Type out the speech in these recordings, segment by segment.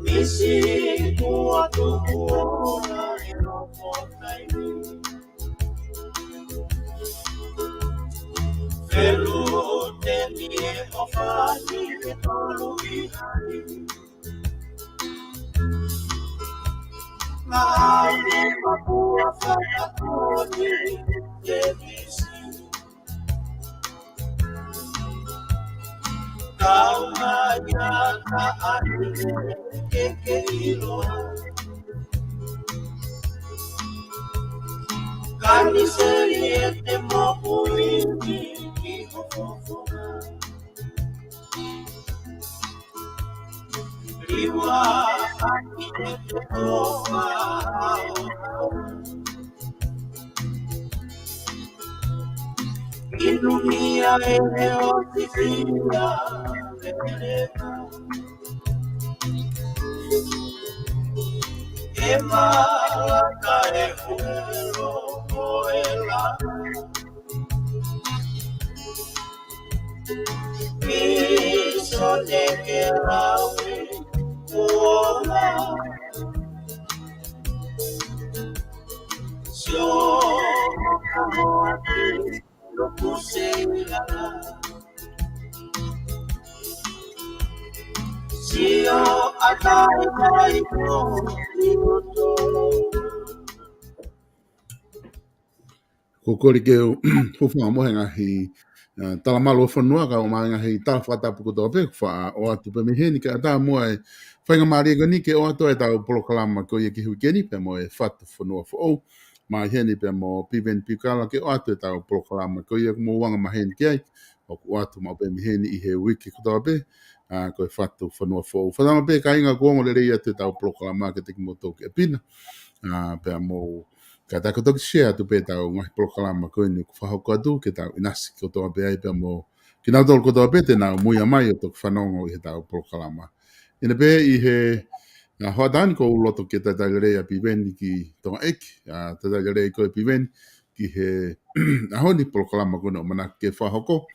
Misi tua tuona ero fontaini Felu tenie ofani tolu ihani Maale mapua fatakoni Devisi Kaumanya kaani Keke ilo Camisete mokuini kihofofona Liwa akite toa Ilumia eleotifia Lemeleka Ema laka efuelo Oela Miso neke lawe Ola Sio kamoati Lokusela Sio atai maiko Liuto Kokori ke fufa mo nga hi tala malo fonua ka o nga hi tala fata puku to pe fa o atu pe miheni ka ta mo e fa nga mari ga ni ke o atu e ta polokalama ko ye ki hu keni pe mo e fatu fonua fo o ma heni pe mo piveni piukala ke o atu e ta polokalama ko ye mo wanga ma heni ke o atu ma pe miheni i he wiki ko to pe ko e fatu fonua fo fa ma pe ka inga ko ngo le re atu ta polokalama ke te mo to ke pina pe mo ka ta ko to share tu pe ta o ngai polokalama ko ni ku fa ko atu ke ta inasi ko to pe ai pe mo ki na tol ko to pe te na mu ya mai to fa no i ta polokalama ina pe i he na hodan ko loto ke ta re a piveni ki to ek ta re ko piveni ki he a honi polokalama ko no mana ke fa hoko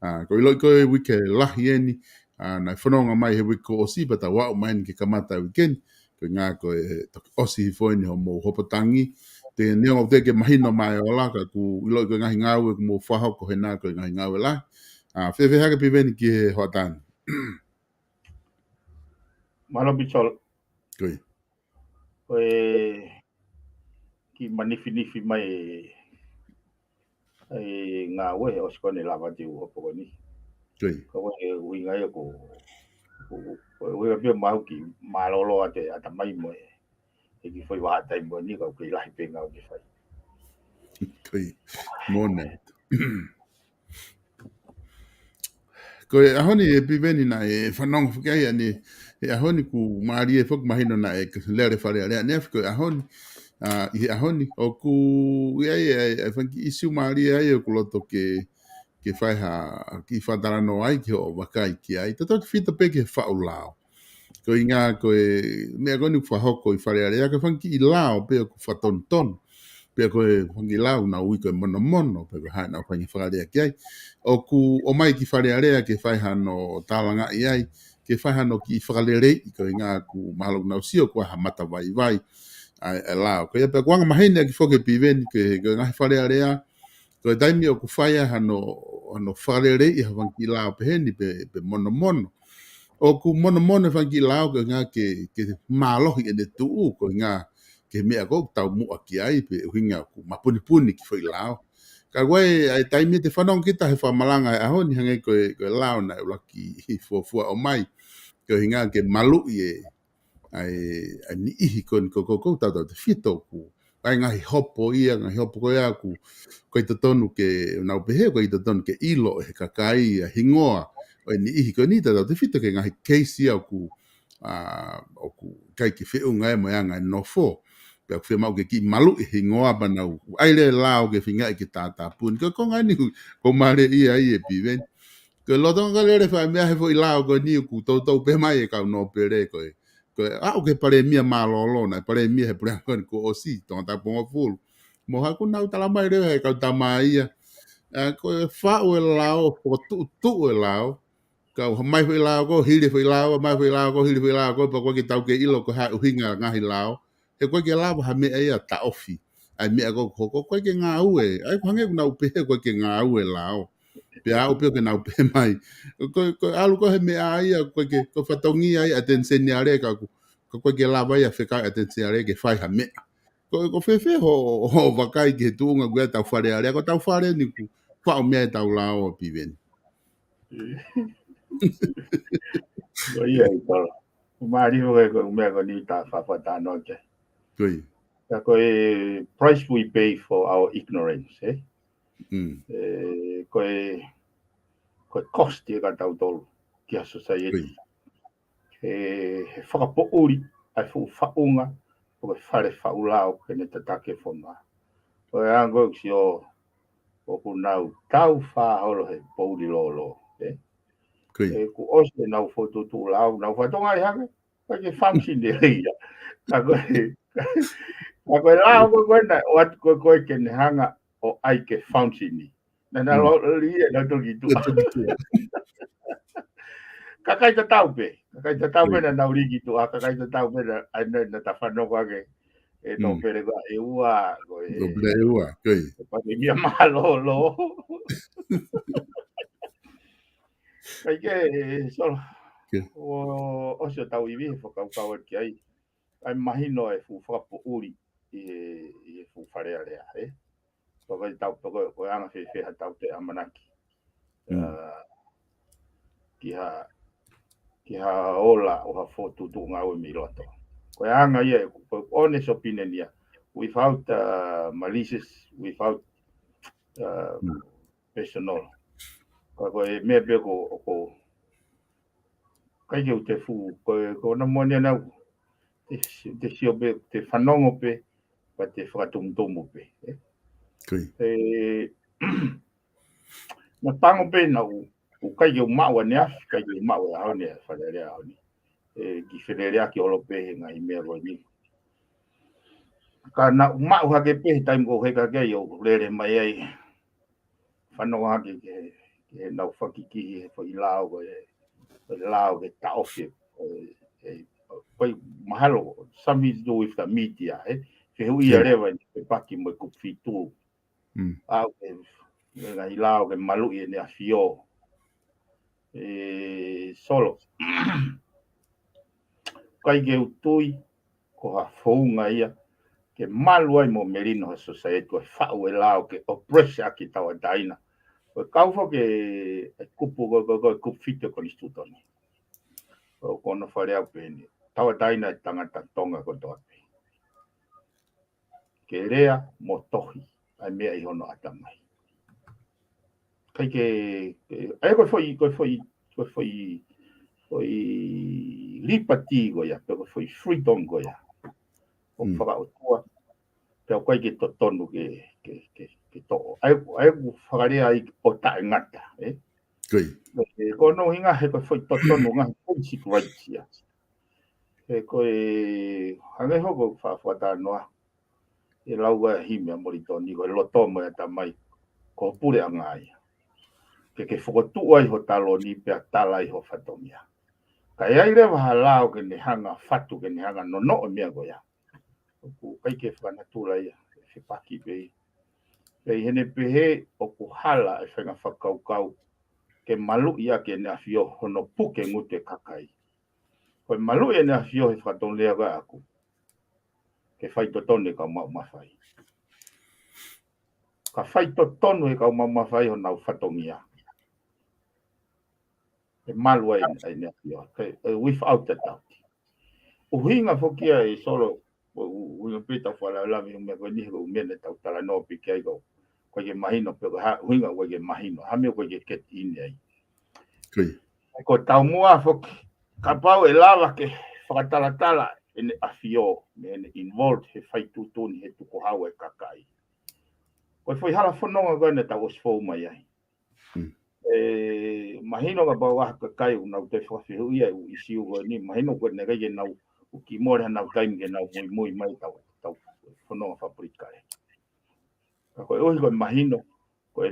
ko i lo ko wike la hieni na fa no mai he wiko o si bata wa mai ki kamata weekend ko nga ko to osi fo ni ho mo hopotangi te neo te ke mahino mai o la ka ku ilo ko ngahi ngau ko mo faho ko hena ko ngahi ngau la fe ha ke piveni ki he hotan Malo bichol koi ki manifi mai ngau e o skone lava ti o po ni koi ko wi ngai ko wi be mau ki malolo ate ata mai mo ki foi wa tai mo ni ko ki lai pe ngau ki fai koi mone ko e ahoni e piveni na e whanong whakai ani e ahoni ku maari e whak mahino na e lere whare area nef ko e ahoni i ahoni o ku iai e whanki isu maari ai o ku loto ke whai ha ki whatarano ai ki o wakai ki ai tato ki whita pe ke whau lao ko i ngā ko e mea koni whahoko i whare area ka whanki i lao pe o ku whatonton pe ko e whangi lau na ui ko e mono pe ko hai na whangi whakarea ki ai o ku o mai ki whare area ke whai hano tālanga i ai ke whai hano ki whakalere i ko i ngā ku mahalok na usio kua ha mata vai e lao ko e pe kuanga mahene ki whoke piveni ke ngahi whare area ko e daimi o ku whai hano whakalere i ha whangi lau pe heni pe mono o ku mono whangi lau ke ngā ke malohi e ne tuu ko i ngā ke mea ko tau mua ki ai pe hinga ku mapuni ki foi lao ka wai ai taimi te whanong kita he whamalanga e aho ni hange ko lao na laki i fuafua o mai ko hinga ke malu i ai ni ihi kon ko tau te fito ku ai ngahi hopo ngahi hopo ko ia ku ko i tonu ke nau pehe ko i tonu ke ilo he kakai hingoa o ni ihi ko ni tau te fito ke ngahi keisi au ku o ku kai ki whiunga e moanga no fo pe fe mau ke ki malu e hingoa bana ai le lao ke finga ki tata pun ko ngani ko mare ia e piven ko loto ngale fa me he foi lao ko ni ku to pe mai ka no pere ko o ke pare mia malolo na pare mia he pura ko o si to ta pongo full mo ha ku na tala mai re ka ta mai Ko fa o lao o tu o lao. Ka mai foi lao ko hili foi lao, mai foi lao ko hili foi lao ko pa ko ki tau ke ilo ko ha uhinga ngahi lao. E ko ke lao ha me ai ta ofi. Ai me ko ko ke nga ue. Ai ko nge na upe ko ke nga ue lao. Pe a upe ke na upe mai. Ko alu ko he me ai ko ko fatongi ai atensen ni are ka ko ke lao vai a feka atensen are ke fai ha me. Ko fefe ho vakai ke tu nga gua tau fare are ko tau fare ni ku fa o me tau lao piven. Ko ia i tala. Mari ho ko me ko ni ta fa no ke. Koi. Ko price we pay for our ignorance, eh? Ko ko cost ka tau tolu ki a society. He whakapouri ai fu whaunga o ke whare whaulao ke ne tatake whonga. Ko e ango si o kunau tau whaholo he pouri lolo. E ku ose nau foto tu lao, nau whatonga i hake, ka ke function de reia. Ka koe lao ko koe na, o koe ke ne hanga o ai ke function ni. Na lo lia na toki tu. Kakai ta tau pe na nau rigi tu, kakai ta tau pe na ai na ta whanoko ake. E no pere ko e ua ko e ua koi pa ke mia malo lo kai ke so o se tau i vi fo kau kau ki ai mahino e fu fa po uri e fu fare ale e so kai tau ko anga fe fe tau te amanaki ki ha ola o ha foto tu nga o mi roto ko anga ye ko honest opinion ya without malicious, without personal. Ko e me be ko kai ke te fu ko na mo ne na te sio be te fanongo pe pa te fratum tomo pe. Na pango pe na u kai ke ma wa ne kai ke ma wa ha ne fa le ha ni. Ki fere ki olo pe nga i me ro ni. Ka na ma u ha ke pe time ko he ka ke yo le mai ai whanau hake ke nau whakiki he whai lao ke taofi koi mahalo something to do with the media ke hui a rewa ke paki mo ku fitu au ke ngai lao ke malu i ne a fio solo kai ke utui ko ha founga ia ke malu ai mo merino society ko whau e lao ke oppress aki tawa daina ko kau fo ke kupu ko fito ko istutoni o kono whare au pene tawa daina tangata tonga ko toape ke rea mo tohi ai mea i hono atamai kai ke ai ko foi lipati go ya ko foi freedom go ya o whaka o tua pe o kai ke totonu ke to ai ku whakarea ai o tae ngata ko no hinga he ko foi totonu nga basic rights ya e ko hange hoko whawhata noa e lauga hime a moritoni ko loto mo e tamai ko pure angai ke whakotu ai ho talo ni pe tala i ho whatomia kai ai rewa halao ke ne hanga whatu ke ne hanga no mea go ya ku kai ke whanatula ia he paki pe pei hene pehe o ku hala e whenga whakaukau ke malu ia ke ne awhio hono puke ngute kakai ko malu e ne awhio he whaton lea ga aku ke whai totone ka mau mawhai ka whai totonu e ka mau mawhai ho nau whatongia e malu e ne awhio without the doubt uhinga fokia e solo uhinga pita whala lami me ko ni ko mene tau tala no pike ai ko ke mahino pe uhinga ko ke mahino ha me ko ke ket in ai ko tau mua fok ka pau e lava ke whakatala tala ene afio ene involved he fai tutuni he tuko hau e kakai ko foi hala fononga ko ne tau osfo mai ai mahino ka pau ah kakai una te whafi hui ai u isiu ko ni mahino ko ne kai nau o ki mora na time ke na moi mai tau fononga fabrika e ka ko mahino ko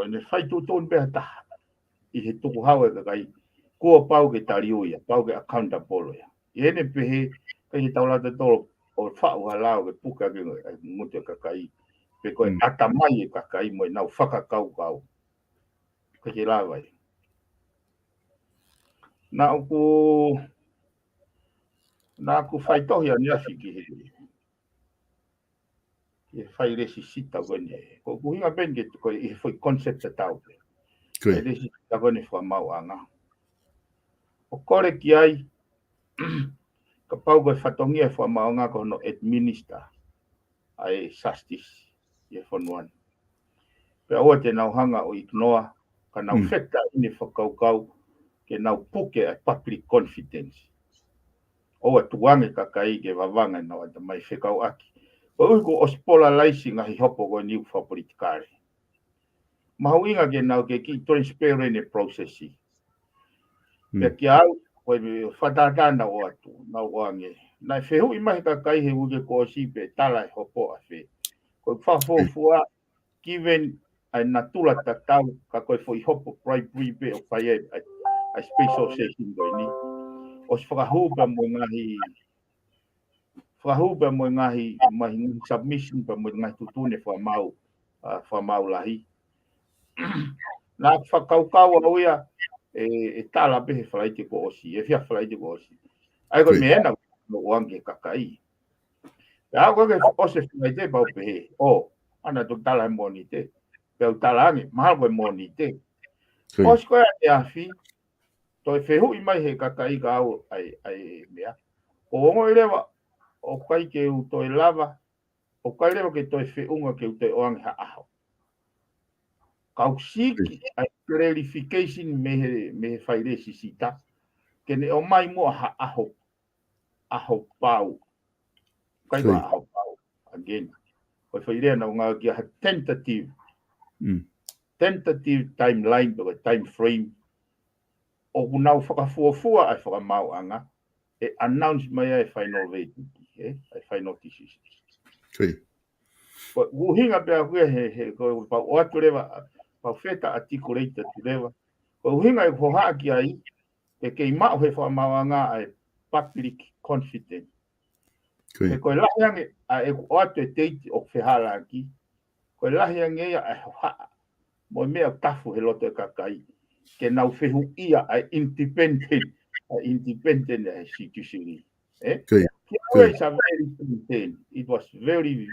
ne fai tu ton be ta I he tuku hawe ka kai kua pau ke tariu ia pau ke accountable ia ene pe he ka he taula te tolo o fa wa lao ke puka ke mutu ka kai pe ko atamai ka kai mo na faka kau kau ka ke la vai na ku fai to ia ni afi ki he fai resi sita gone ko ku hinga ben ke ko I foi concept ta tau Koi. resi ta gone fa mau anga o kore ki ai ka pau ko fatongia fa mau anga ko no administer ai justice ye fonuan pe o te nau hanga o ignoa ka nau feta ini whakaukau ke nau puke a public confidence o tuange ka kai ke vavanga nau ata mai whekau aki o uko o spolalaisi ngahi hopo ko niu wha politikare mahuinga ke nau ke ki transparent processi pe ki au koe me whatatana o atu nau oange nai whehu I mahi ka kai he uke ko si pe tala hopo a whe koe whafofua given ai natula tatau ka koe foi hopo bribery pe o pai ai special session koe ni o se whakahupa mo ngahi mahi submission pa mo ngahi tutune whamau lahi na whakaukau au ia e tala pe he whalaite ko osi e whia whalaite ko osi ai koe me ena no oange kakai a koe ke ose whalaite pau pe he o ana tu tala mo ni te pe tala ange mahal koe mo ni te os koe e afi to whehu I mai he kakai ka au ai mea o ongo I rewa o kai ke u toi lava o kai rewa ke toi whiunga ke u toi oange ha aho kau siki ai clarification me he whairesi sita ke ne o mai mua ha aho pau kai wa aho pau again o whairea na ngā ki ha tentative timeline o time frame o kunau whakafuafua ai whakamau anga e announce mai ai final rating ai final decision ko uhinga pe aku he ko pa o atu rewa pa feta articulated tu rewa ko uhinga e foha ki ai ke ima he whakamau anga ai public confidence e ko lahiange e o atu e teiti o whehala ki ko lahiange ia e hoa mo mea tafu he loto e kakai ke nau whehu ia ai independent institution It's a very contained. It was very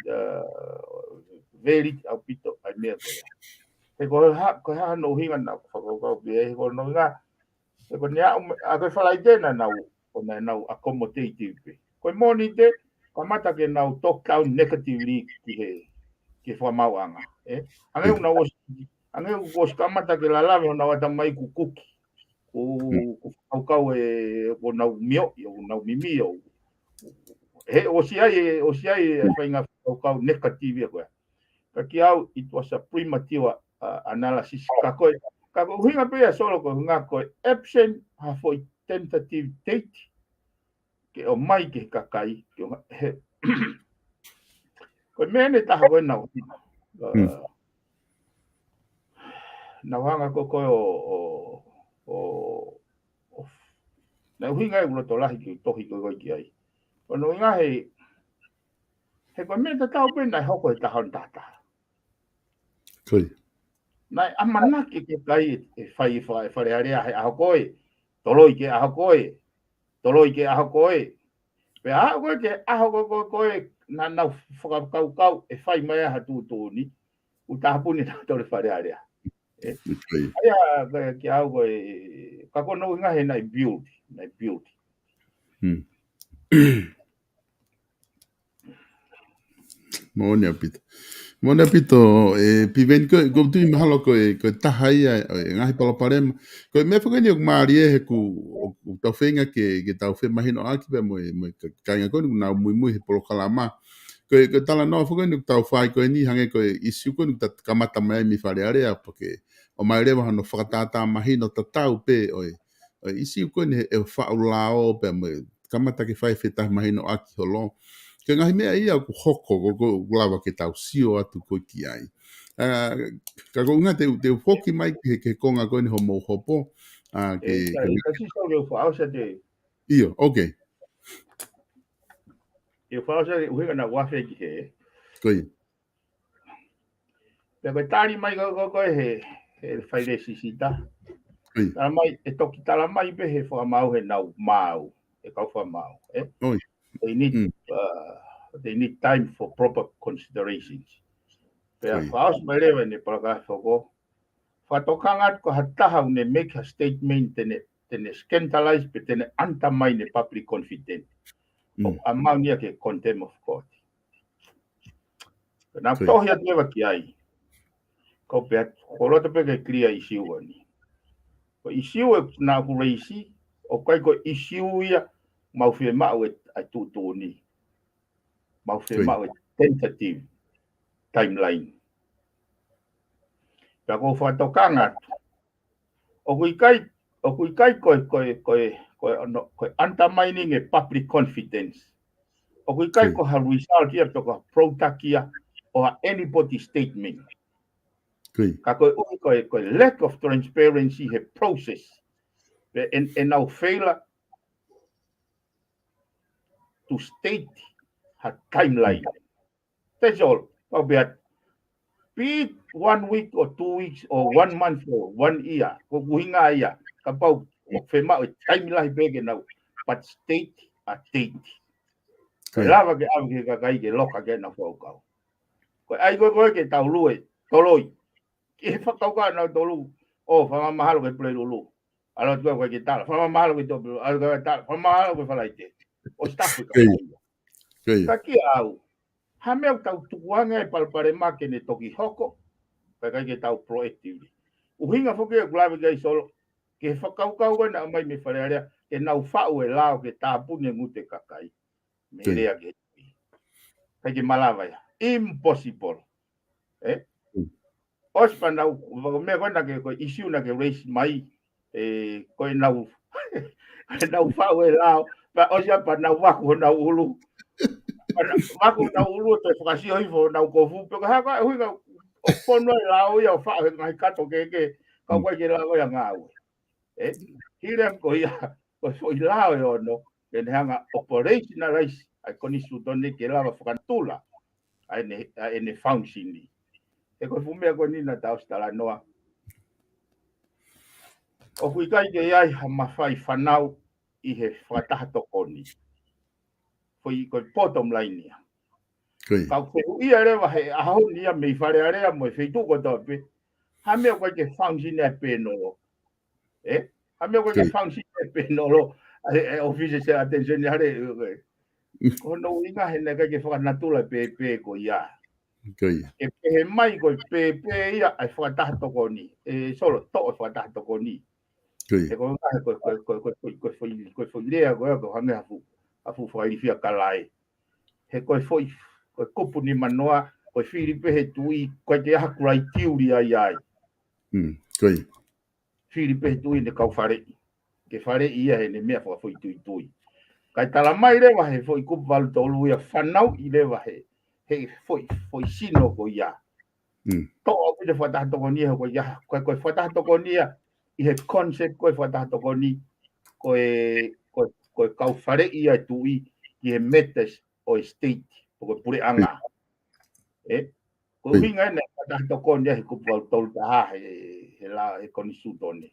apito ai mea koea. He ko ha no hinga na ko be ko no nga. E ko nia a ko fala idena na o na na accommodative. Ko monite ko mata ke na talk down negatively ki fo mauanga. Ange una was kamata ke la lave na wata mai ku kuki. Kau e ko na mio o na mimio he o si ai whainga kau negative koe. Ka ki au, it was a premature analysis. Ka koe hinga pia solo ko ngā koe absent ha foi tentative date ke o mai ke kakai ke he koe mene taha koe nau nau hanga ko koe o nau hinga e uloto lahi ki tohi koe ki ai. Ono inga he koe mea tau pena e hoko e tahon tata. Nai amanaki ke kai e whare area he aho koe, toloi ke aho koe. Pe aho koe ke aho koe na nau whakakau e whai mai aha tūtōni, u tahapuni na tore whare area. Aia ke aho koe, kako no inga he nai build. Mona pito piveni ko tu mahalo ko tahai ngahi paloparema ko me fo ni mari he ku tau fenga ke tau fe mahino aki pe mo kainga ko na muy he polokalama ko tala no fo ni tau fai ko ni hange ko isu ko ta kamata mai mi fare area porque o mai rewa no fakatata mahino tatau pe o isu ko ni e fa ulao pe mo kamata ke fai feta mahino aki holo ke ngahi mea ia ku hoko ko lava ke tau sio atu ko ki ai Ka ko nga te foki mai ke konga ko ni homo hopo. Ke Kasi so eu falo de io, okay. eu falo de uhinga na wafe ki he. Koi. Pero tari mai go he fai de sisita. Koi. Tala mai e toki tala mai be he fo mau he nau mau. E kau fo mau. Oi. They need time for proper considerations. Pea whaos mai lewe ne palaka whako. Whatokanga ko hataha ne make a statement tene scandalize pe tene undermine the public confidence. O amau nia ke contempt of court. Na tohi at lewa ki ai. Ko pea kolota pe ke clear issue ani. Ko issue e na kureisi o kai ko issue ia mau fie mau e tutu ni. Mau fie mau e tentative timeline. Pea ko whatokanga o kui kai ko undermining a public confidence. O kui kai ko ha result ia to ko product ia or anybody statement. Ka ko lack of transparency he process. And now failure to state her timeline. That's all. Be it 1 week or 2 weeks or 1 month or 1 year. Ko kuhinga ia. Kapau fema o timeline bege now. But state a date. Ko lava ke au ke kai ke loka ke na fokau. Ko ai ko ke tau lue toloi. Ke fakau ka na tolu. O fa mahalo ke play lulu. Alo tu ko ke tal. Fa mahalo ke to. Alo ke tal. Fa mahalo ke falaite. O staff ka. Ka ki au. Ha meu tau tuanga e palpare make ne toki hoko. Ka ke tau proactively. Uhinga foke e glave ke solo. Ke fakau kau na mai me falearea ke nau fau e lao ke tapu ne ngute kakai. Me rea ke. Ka ke malava ya. Impossible. Os pa nau me kona ke ko issue na ke raise mai ko nau nau fau e lao pa osia pa nau waku nau ulu. Waku nau ulu te whakasio hifo nau kofu. Peko haka huinga o pono e lao ia o wha ngai kato ke kau kai ke lao ia ngāwe. Hire ko ia ko so i lao e ono ke hanga operationalize ai koni sutone ke lava whakantula ai ne function ni. E ko fumea ko nina tau stala noa. O kui kai ke iai ha mawhai whanau i he whataha tokoni. Foi ko bottom line ia. Kau whehu ia rewa he ahau nia mei whare area mo e wheitu ko tope. Ha mea koe ke function e penolo. Ha mea koe ke function e penolo. Office se attention ni hare. Kono inga he neka ke whakanatula pe ko ia. E he mai ko pe ia ai whakataha tokoni. Solo to o whakataha tokoni. E ko foi lea ko hange hafu whairifia kalai. He foi kupu ni manoa ko Filipe he tui ko te hakurai tiuri ai. Filipe he tui ne kau whare. Ke whare ia he ne mea foi tui. Kai tala mai rewa he foi kupu walu tolu ia whanau i rewa he foi sino ko ia. To o pite whataha tokoni he ko ia. Koe whataha tokoni ia i he concept koe whataha tokoni koe kau whare ia tui i he metas o state ko pure anga. Ko hinga ne whataha tokoni ia he kupu walu tolu taha he la he koni sutone.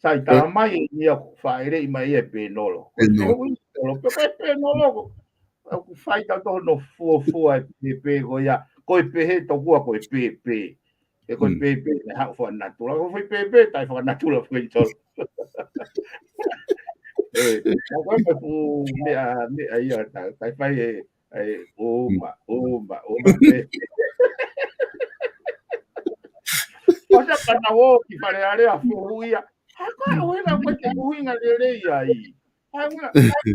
Sai tala mai ia whaere i mai e penolo. Ko te hui tolo, pe koe penolo. Ko whai tau toho no fua e pe ko ia. Koe pehe tokua koe pe. E koe pe ne hau whanatula. Ko whai pe tai whanatula whai tolo. Na koe me fu mea ia tau. Tai whai uma pe. Osa pana wo ki whare area fu ia. Haka uhinga koe te uhinga lere ai.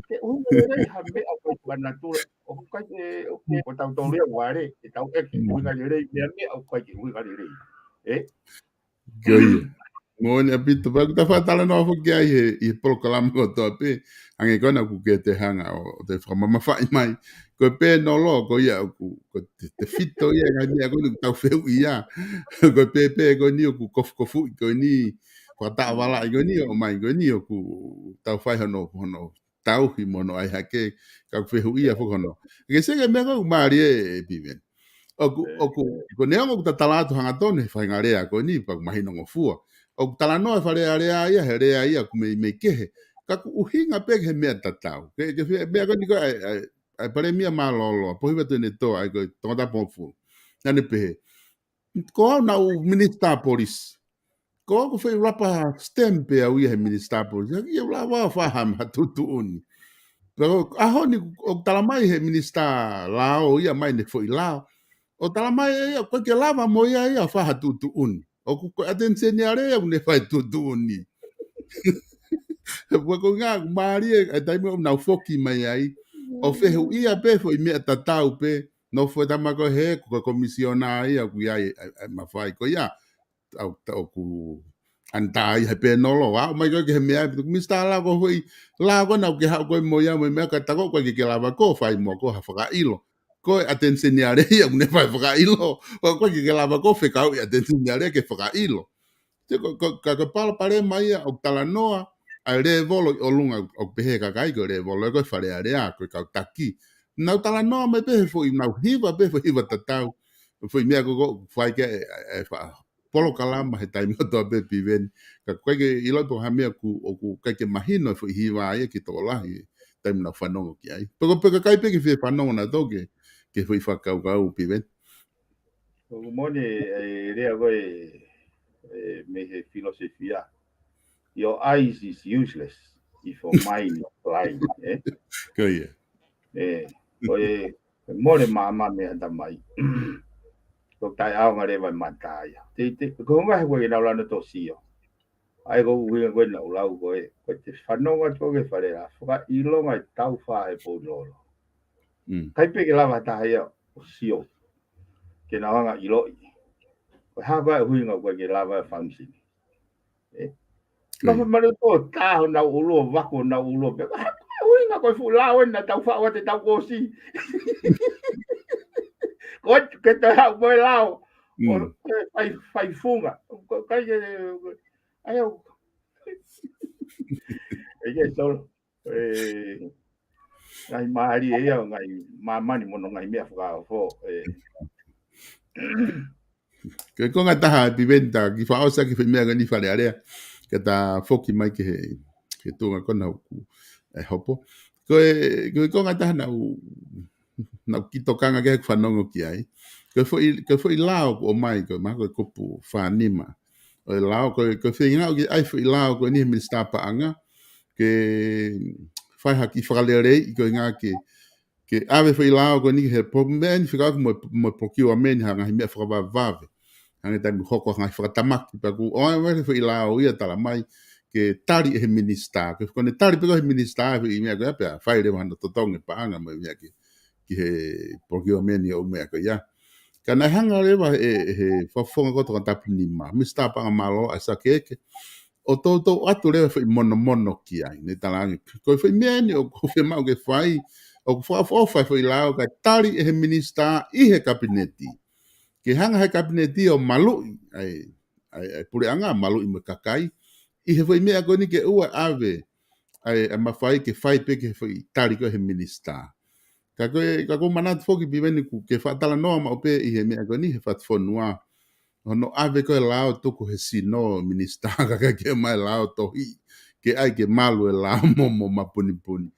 Te uhinga lere ha mea koe whanatula. O kai te o tau tau lea ware. E tau eke uhinga lere mea mea o kai te uhinga lere. Mo ni apito pa ta fa tala no fo kia i POLOKALAMA ko to pe ange kona ku ke te hanga o te fa mama fa mai ko pe no lo ko ia ku ko te fito ia ga ni ko ni tau feu ia ko pe ko ni ku kofu ko ni ko ta wala ko ni o mai ko ni ku tau fa hono tau hi mono ai hake ka feu ia fo hono ke se ke me ko mari e piven ko neongo ta talatu hanga tone fa ngarea ko ni pa mahino ngofua o talanoa fa rea ia ku me kehe ka ku uhinga pe he me tatau ke me ko ni ko ai pare mia malolo po hiva tene to ai ko tonga po fu nane pe ko na u minister police ko fe rapa stempe au ia he minister police ia la wa fa ham tutu uni pero ahoni o talamai he minister lao ia mai ne foi lao o talamai ia ko ke lava mo ia fa tutu uni o ku atensione area ne fa tutu uni wa ko nga mari e tai mo na foki mai ai o fe hu ia pe foi me tatau pe no foi ta ma ko he ko komisiona ia ku ia ma fai ko ia au ku antai he pe no lo wa mai ko ke me ai mi sta la ko foi la ko na ke ha ko mo ia mo me ka ta ko ke la va ko fai mo ko ha fa ilo ko atensione ia ne fa fa ilo ko ke la va ko fe ka atensione ke fa ilo ka pala pare mai o talanoa a le volo o lunga o pehe ka kai ko le volo ko fare area ko ka taki na talanoa me pehe foi na hiva pe foi hiva tatau foi mea ko fai ke fa POLOKALAMA he tai mo to pe piven ka ko ke ilo po ha mea ku o ku ka ke mahino foi hiva ai ki to la tai na fa no ki ai pe kai pe ke fa no na to ke foi fa ka piven o mone rea go me he filosofia. Your eyes is useless if your mind is blind. ko ia More mama me anda mai. Ko tai au ngare vai mataya. Ko nga he we na la no to sio. Ai go we na la go ko te whanonga to ke whare la. Whaka ilo mai tau wha e po lolo. Kai pe ke lava tahia o sio. Ke na wanga ilo i. Ko haka e hui nga koe ke lava e function. Mama mare to taho na ulo wako na ulo. Hui nga koe fu lao na tau wha o te tau kosi. Ko ke te hau koe lao. Fai funga. Kai ke ai au. E ke so ngai mahari e au ngai mamani mono ngai mea whaka fo. Ke ko nga taha piventa ki fa osa ki mea ni fale area ke ta foki mai ke ke tunga kona ku e hopo ko nga taha na ki tokanga ke whanongo ki ai ke foi lao o mai ko ma ko kupu whanima o lao ko whinga o ki ai foi lao ko ni minister pa anga ke fai haki whakalere i ko ngā ke ave foi lao ko ni he problem fica mo procure men hanga hi me whakavave hanga tai hoko ngai whakatamaki pa ku o ai foi lao ia tala mai ke tari he minister ke kone tari pe ko he minister i me ko pe fai le handa totonge pa anga mo me ki he procure men o me ko ya kana hanga le va he fofonga ko to tapini ma minister pa malo asa ke o toto atu le foi mono ki ai ne talangi ko foi meni o ko fe mau ke fai o ko fa foi lao ka tari he minister i he kabineti ke hanga he kabineti o malu ai pure anga malu i makakai i he foi mea ko ni ke ua ave ai ma fai ke fai pe ke foi tari ko he minister ka ko manat foki piveni ku ke fa tala no ma pe i he mea ko ni he FATUFONUA no ave ko lao to ko he sino minister ka ke mai lao to hi ke ai ke malu lao mo mapuni puni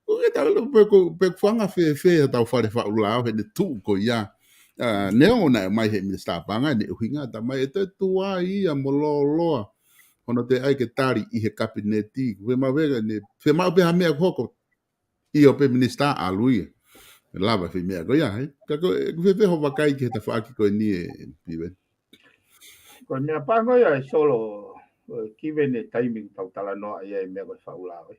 o ke talo pe fanga fe ta fa fa lao he tu ko ya ne ona mai he minister panga ne hinga ta mai te tua ia mo lo ono te ai ke tari i he kabineti we ma vega ne fe ma be ha me ko i o pe minister a lui lava fe me ko ya ka ko fe ho vakai ke ta fa ki ko ni pive Ko mea pango ia e solo kiven e timing tau tala noa ia e mea koe whaula oi.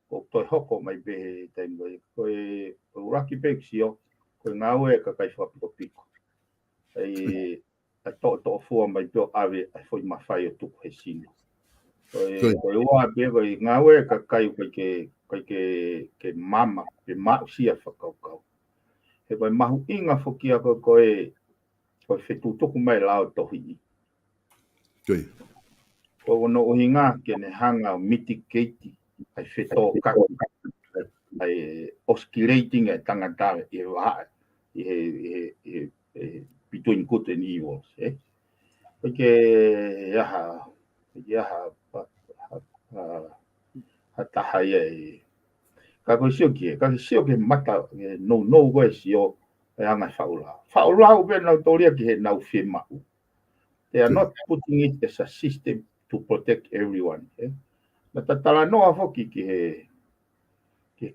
Ko toi hoko mai be timing oi. Koe uraki pek sio, koe ngau e ka kai whapiko piko. to fua mai to ave foi mawhai o tuku he sino. Koe. Koe ua pe koe ngawe ka kai ke mama, pe mau sia whakaukau. He koe mahu inga whukia koe whetu tuku mai lao tohi. Koe. Koe no ohinga ke ne hanga o mitigate ai wheto kaku. Ai oscillating e tangata e waha. Between good and evil. Porque yaha tahaya ka sio ke mata no go sio anga faula be na toria ke na ufema. They are not putting it as a system to protect everyone. Na tatala no afoki ke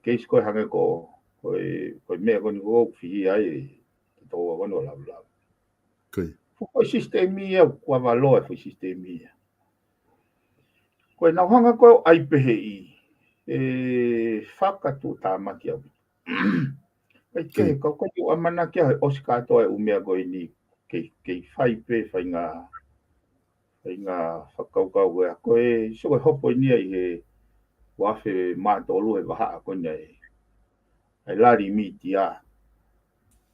isko hanga ko me ko ni go fi ai to go no la. Foi sistemia kwa valor foi sistemia. Koe na hanga ko ai pehi whakatu tā maki au. Kai ke ko o amana ke Oscar to e umea go ni ke whai pe whai ngā whakaukau e koe so hopo ni ai he wafe mātolu e waha ko ni ai lari mitia.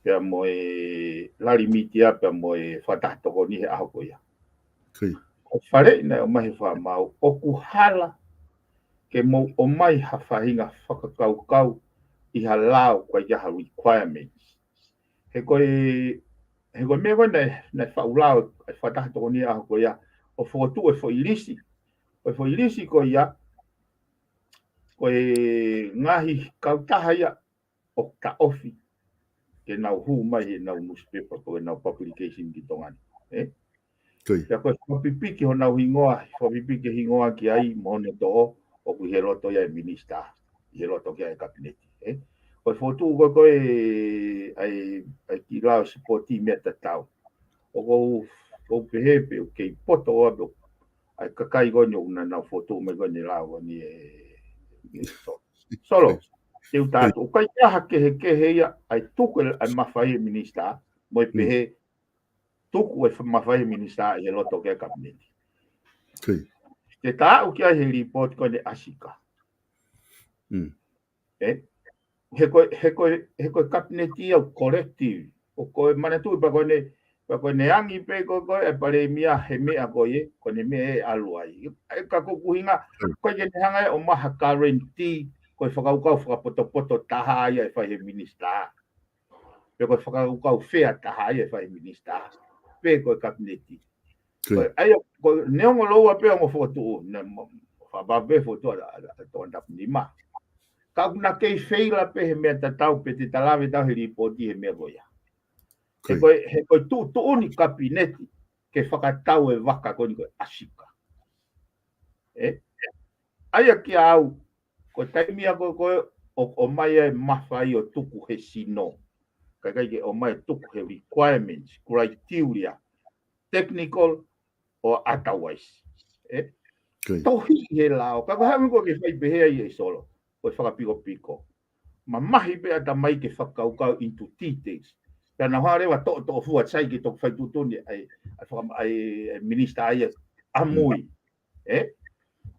Pea moe lari mitia pea moe whatato ni he aho ko ia. O whare na o mahi whamau o kuhala ke mo o mai hawhahinga whakakaukau i ha lao kwa iaha requirements. He koe mea koe na whaulao ai whatato ni aho ko ia o whotu e whoilisi. O whoilisi ko ia koe ngahi kautaha ia o ka ofi. Ke nau hu mai nau newspaper ko nau publication ki tongani. Ya koe whapipiki ho nau hingoa, whapipiki hingoa ki ai mohono toho o ku he roto ia e minister, he roto kia e kabineti. Koe whotu koe ai ki lao supporti mea tatau. O kou pehepe o kei poto o abo, ai kakai gonyo una nau whotu me gonyo lao ni solo. Teu tātou, o kai aha kehe ia, ai tuku ai mawhai minister, moi pehe, tuku e mawhai minister e loto ke kabineti. Te tāu ki ai he report koe ne asika. He koe kabineti au collective, o koe manatui pa koe ne angi pe koe e pare mia he mea koe ne mea e aluai. E ka kukuhinga, koe ke ne hanga o maha guarantee, koe whakaukau whakapoto taha ia e whai he minister. Pe koe whakaukau whea taha ia e whai he minister. Pe koe kabineti. Koe neongo loua pe ongo whotu, whababe whotu a tōndap ni ma. Ka una kei wheila pe he mea tatau pe te talawe tau he ripoti he mea goia. He koe tu uni kabineti ke whakatau e waka koe ni koe asika. Aia ki au, ko taimia koe o mai e mawhai o tuku he sino. Kai ke o mai tuku he requirements, criteria, technical or otherwise. Tohi he lao. Ka hawe ko ke whai behea i e solo. Koe whakapiko. Ma mahi bea ta mai ke whakaukau into details. Pea na harewa to fua tsai ki tok whai tutuni ai minister ai amui.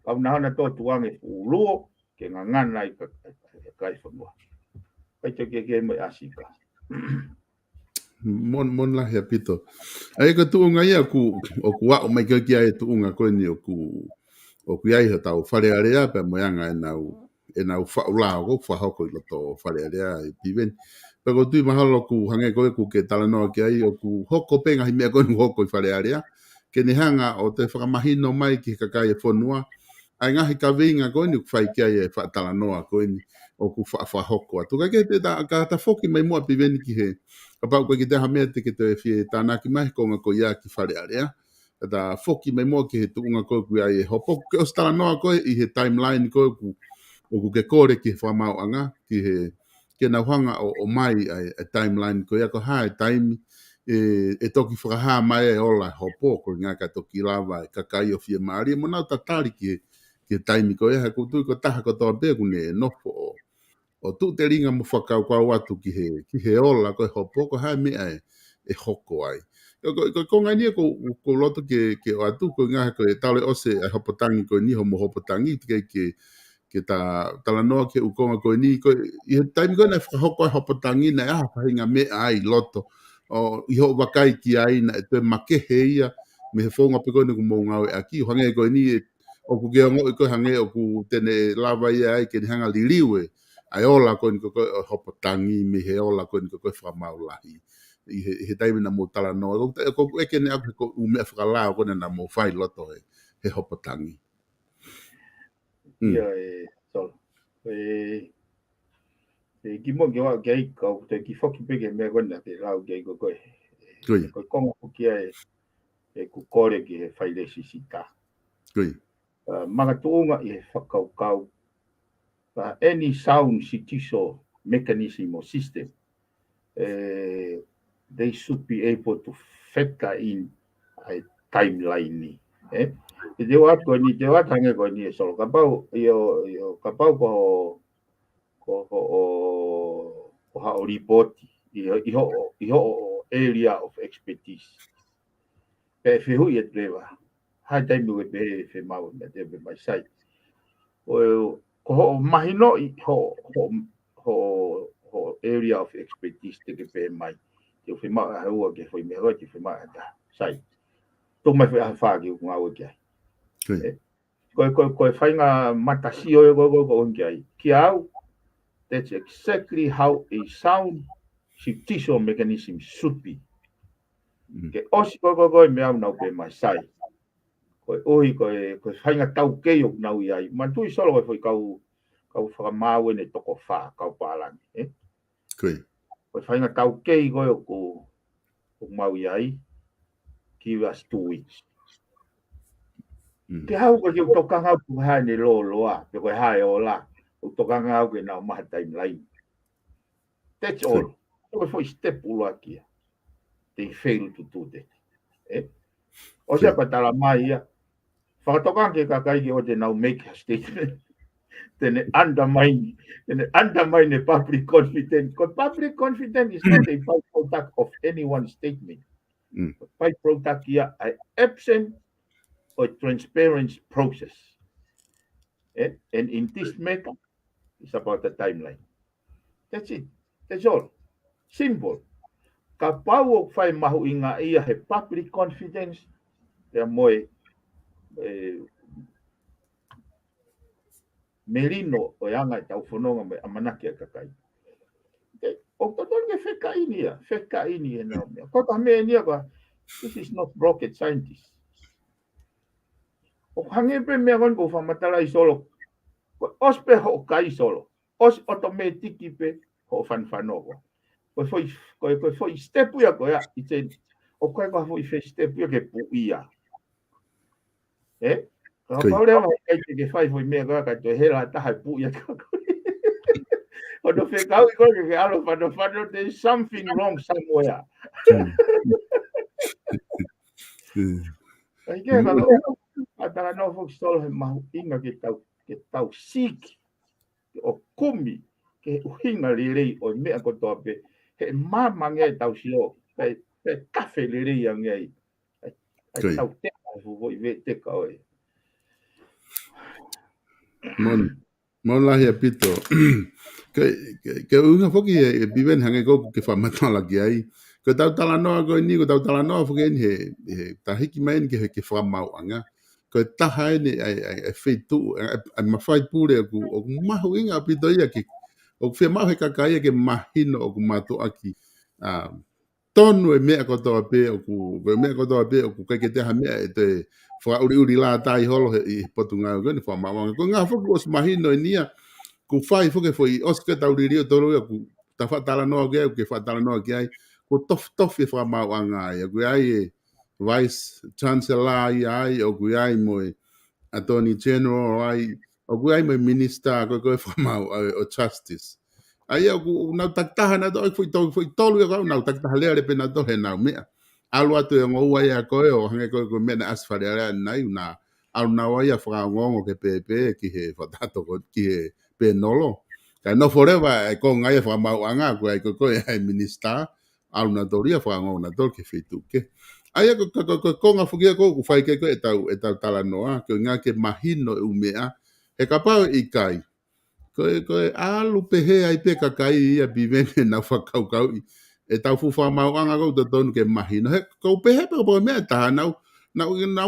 Kau na hana tō tuange uruo ke ngangana i kai whanua. Kai te ke mai asika. Mon la hea pito. Ai ka tuunga ia o ku wao mai ki ai tuunga koe ni o ku iai ha tau wharearea pe moyanga e nau whaulao ko whahoko i loto wharearea i piveni. Peko tui mahalo ku hange koe ku ke talanoa ki ai o ku hoko penga hi mea koe ni hoko i wharearea. Ke ni hanga o te whakamahino mai ki kakai e whanua. Ai ngahi ka vinga koe ni whai kia e whaatalanoa koe ni o ku whahoko atu. Ka ke te ta whoki mai mua piveni ki he. Ka pau koe ki te hamea te ke te whie tānaki mai konga ko ia ki wharearea. Ka ta whoki mai mua ki he tuunga koe ku ia e hopo. Ke o talanoa koe i he timeline koe ku o ku ke kore ki he whamau anga ki he ke na hanga o mai ai timeline koe ia ko hae taimi e toki whakaha mai e ola hopo ko ngā ka toki lava e kakai o whie maari. Mo nau tatari ki taimi ko ia ko tui ko taha ko toa pēku ne nofo o tu te ringa mo whakau kua watu ki he ola ko e hopo ko hae mea e hoko ai. ko ngani ko loto ke atu ko nga ko tale ose a hopotangi ko ni homo hopotangi ke ta no ke ukonga ko ni ko I time ko na hoko hopotangi na a fainga me ai loto o I ho wakai ki ai na te make heia me fonga pe ko ni mo ngau aki hange ko ni o ku ge ngo ko hange o ku tene lava ia ai ke hanga liliwe ai ola ko ni ko hopotangi me he ola ko ni ko fa maulahi he taimi na mo tala no ko eke ne aku ko u me whakala ko na mo whai loto he hopotangi. Ia so ki mo ke wa ke ko te ki foki pe ke me gona te lau ke ko ko kongo ki e ku kore ki he whai le sisita. Mga tuunga I he whakaukau any sound si tiso mechanism or system they should be able to factor in a timeline ni. Te wa ko ni te wa tange ko ni so ka pau yo ka pau ko ha o report I ho area of expertise. Pe fe hu ye treva. Ha time no be fe mau na te be mai sai. O ko mahino I ho area of expertise te ke pe mai. Te fe mau ha ua ke foi me ro te fe mau ta sai. To mai fe ha fa ki ku ngau ke. Ko whainga matasi o ko ongai. Ki au, that's exactly how a sound fictitious mechanism should be. Ke osi ko me au nau pe mai sai. Ko oi ko whainga tau kei o nau iai. Mantui solo ko kau whakamau ne toko wha, kau pālangi. Ko whainga tau kei ko mau iai. Give us 2 weeks. Ke hau ko ki tokanga ku ha ni lo loa, pe ko ha e ola. O tokanga au ke na ma timeline. That's all. So for step ula kia. They fail to do that. O sea patala mai ia. Whakatokanga ke kakai ki o te now make a statement. Then undermine the public confidence. Because public confidence is not a byproduct of anyone's statement. Byproduct here are absent a transparent process. And in this matter, it's about the timeline. That's it. That's all. Simple. Ka pau o whai mahu inga ia he public confidence, te moe merino o yanga I tau whanonga me amanaki a kakai. O toton ke wheka ini e nao mea. Kota mea nia ka, this is not rocket scientist. O hangepe mea kon ko whamatala I solo. Os pe ho kai solo. Os automatiki pe ho whanwhanoko. Ko foi step ia ko ia. I te, o koe ko foi step ia ke pu ia. Ka paure wa kai ke whai foi mea ka to hela taha pu ia ka koe. O no whekau I koe ke alo whano, there's something wrong somewhere. Ai ke ka atara no fok stolo he mahu inga ke tau siki o kumi ke uhinga lirei o mea kotoa pe he mamanga e tau sio pe kafe lirei angai ai tau te afu voi ve te kaoi Mon lahi a pito ke unga foki e biven hange ko ke whamatala ki ai ko tau tala noa ko ni ko tau tala noa foki he tahiki main ke whamau anga ko taha ni ai feitu ai mawhai pure o mahu inga pito ia ki o whea mau he kakai ke mahino o ku mato aki tonu e mea kotoa pe o ku mea kotoa pe o ku kai ke te ha mea e te wha uri la tai holo I potunga o gani whamawanga ko ngā whuku os mahino e nia ku whai whuke fwoi os ke tau riri o toro ia ku ta whatala noa ke au ke whatala noa ke ai ko tof e whamawanga ai ku ai e Vice Chancellor ai o ku ai mo Attorney General ai o ku ai mo Minister ko whamau o Justice ai aku nau taktaha na do foi tolu ko nau taktaha le pe na do he nau mea alu atu e ngou ai ko o hange ko me na asfari ala nai na au na wa ia fra ngongo ke pepe ki he fatato ko ki he pe nolo ka no forever ko ngai fra mau anga ko ai ko ai minister aluna toria whangona tol ke whetu ke. Aia ko konga whukia ko whai ke ko e tau tala noa, ko ngā ke mahino e umea, he ka pau I kai. Ko alu pehe ai pe kakai ia pivene na whakaukau I. E tau fuwha mauanga ko te tonu ke mahino. He ko pehe pe ko mea taha nau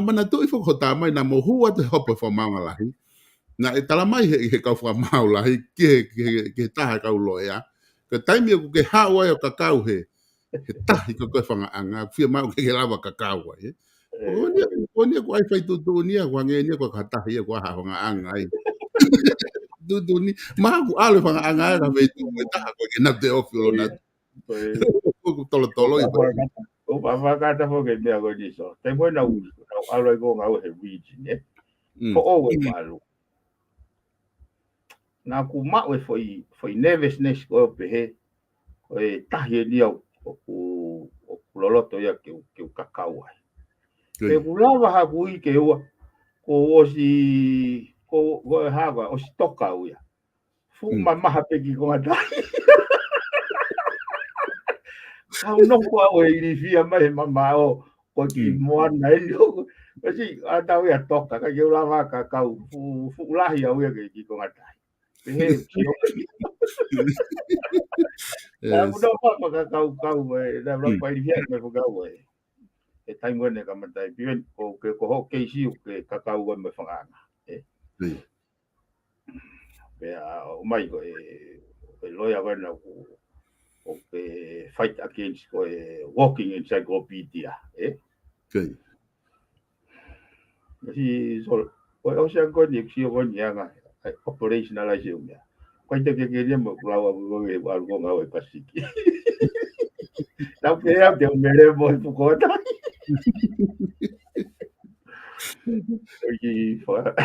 mana tui whakota mai na mohua te hopo whamaunga lahi. Na e tala mai he kau whamau lahi ke taha kau loea. Ka taimi o ke hawa o kakau he tahi ko koe whangaanga. Whia mau ke lawa kakau ai. Onia ko ai whaitutu onia ko angenia ko katahi ko ha whangaanga ai. Tutu ni maku ale whangaanga ka whaitu mo taha ko ke nate ofilo na tolo I ko. O whakata ho ke mea koe niso. Te moe nau aloi ko ngau he region, eh? Ko owe malu. Nā ku mau e foi nervousness ko pehe o e tahi ni au o loloto ia ke o kakau ai. Pe ku lava ha ku I ke ua ko osi ko e hawa osi toka uia. Fu maha pe ki ko ngatai. Kau no ko o I fia mai mama o ko ki moana I no. Osi atau ia toka ka ke lava kakau fu lahi au ia ke ki ko ngatai. Pehe kio. Nā kuna whaka kau mai, nā rapa I hia mai whakau ai. E taimua ne ka matai, piwen ko ho keisi o ke kakau ai mai whanganga. Pea o mai ko e loya wana o ke fight against ko e walking encyclopedia. Kasi sol, o siya ko ni siya ko niya nga operationalize yung niya. Kaya kaya mo kulawa ko e algo nga o pasiki. Nau kaya te o mere mo I pukota. Oki fa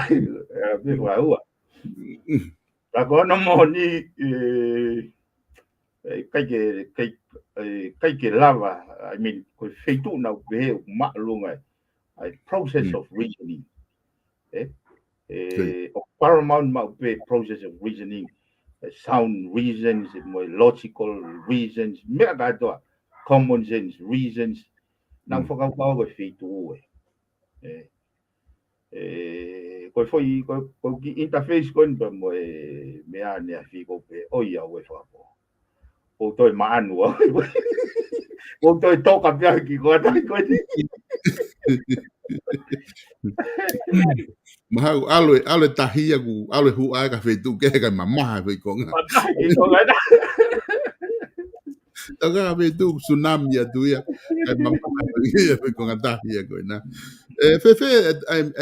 ua. Ta kono mo ni kai ke lava, I mean, ko feitu na pe ma lunga. I process of reasoning. Of paramount ma pe process of reasoning. Sound reasons, more logical reasons, mea katoa common sense reasons. Nang whakawhau ko feitu e. Ko ki interface ko npa mo e mea nea whiko pe oia ue whakapo. O toi maanu au. O toi toka pia ki ko atai ko ni. Mahau alo tahia ku alo hu ai ka whetu ke kai mamaha whi konga. Ki ko ngana. Taka whetu tsunami atu ia kai mamaha whi konga tahia koe na. E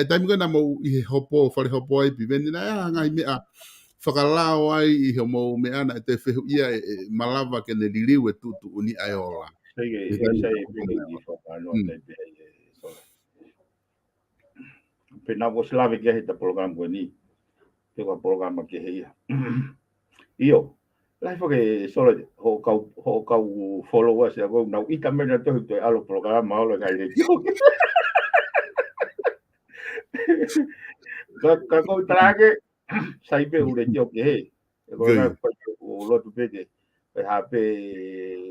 taimi koe na mo I hopo, whare hopo ai piveni na ngai mea whakalao ai I he mo mea na te whehu ia malawa ke ne liliu e tutu uni ai ola. Sei ki whakanoa te pia sola. Pena ko slave ke hita program ko ni. Te ko program ke hia. Io. Lai ke sola ho kau followers ya ko na ita mena to alo program alo ngai le. Ka ko trage sai pe ure tio ke he. Ko na o lo tu pe ke ha pe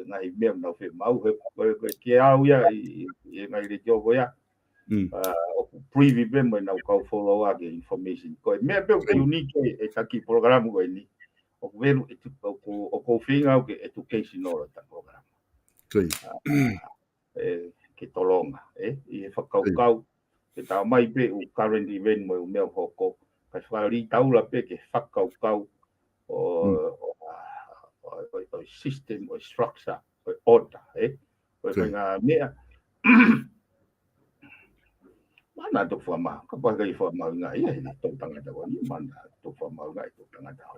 ngai mem na fe mau he ko ke au ya ngai le tio ko ya. Preview ben mo na ko follow up information ko me pe unique e taki program ko ni o veru o ko finga o educational ta program ke tolonga I whakaukau ke tau mai pe o current event mo o mea hoko ka whari taula pe ke whakaukau o system o structure o order o ngā mea mana to fama ka pa kai fama nga ia to tanga ta ni mana to fama nga to tanga ta ho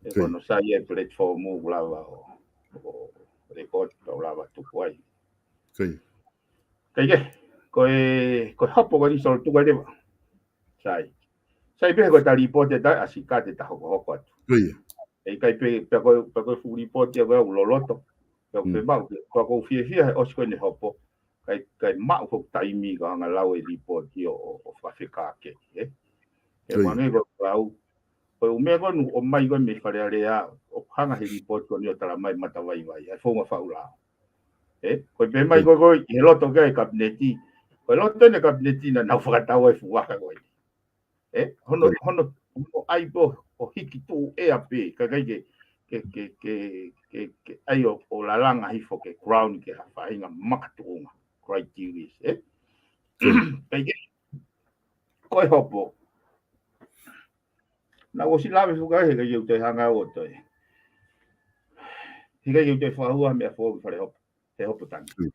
e kono sai e platform u lava o record to lava tu kwai kai ko hapo ko ni sol tu ga de sai pe ko ta report ta asika te ta ho ko e kai pe ko fu report ya ga lo loto pe ba ko fie o sko ni hapo kai mau ko taimi ka nga lau e report ki o whawhika ke e mange ko lau o mea konu o mai ko me whare area o hanga he report ko ni o tala mai matawai vai e whonga whau lau Koe pe mai koe i he loto kai kabineti. Koe loto ne kabineti na nau whakatau ai fuwaka koe. Hono ai po o hiki tu e a pe ka kai ke ai o la langa hi fo ke crown ke ha whainga makatuunga criteria. Kai ke koe hopo. Na o si lawe fuka he kai te hanga o toi. He kai te whahua me a fo ki whare hopo. He hopo tangi.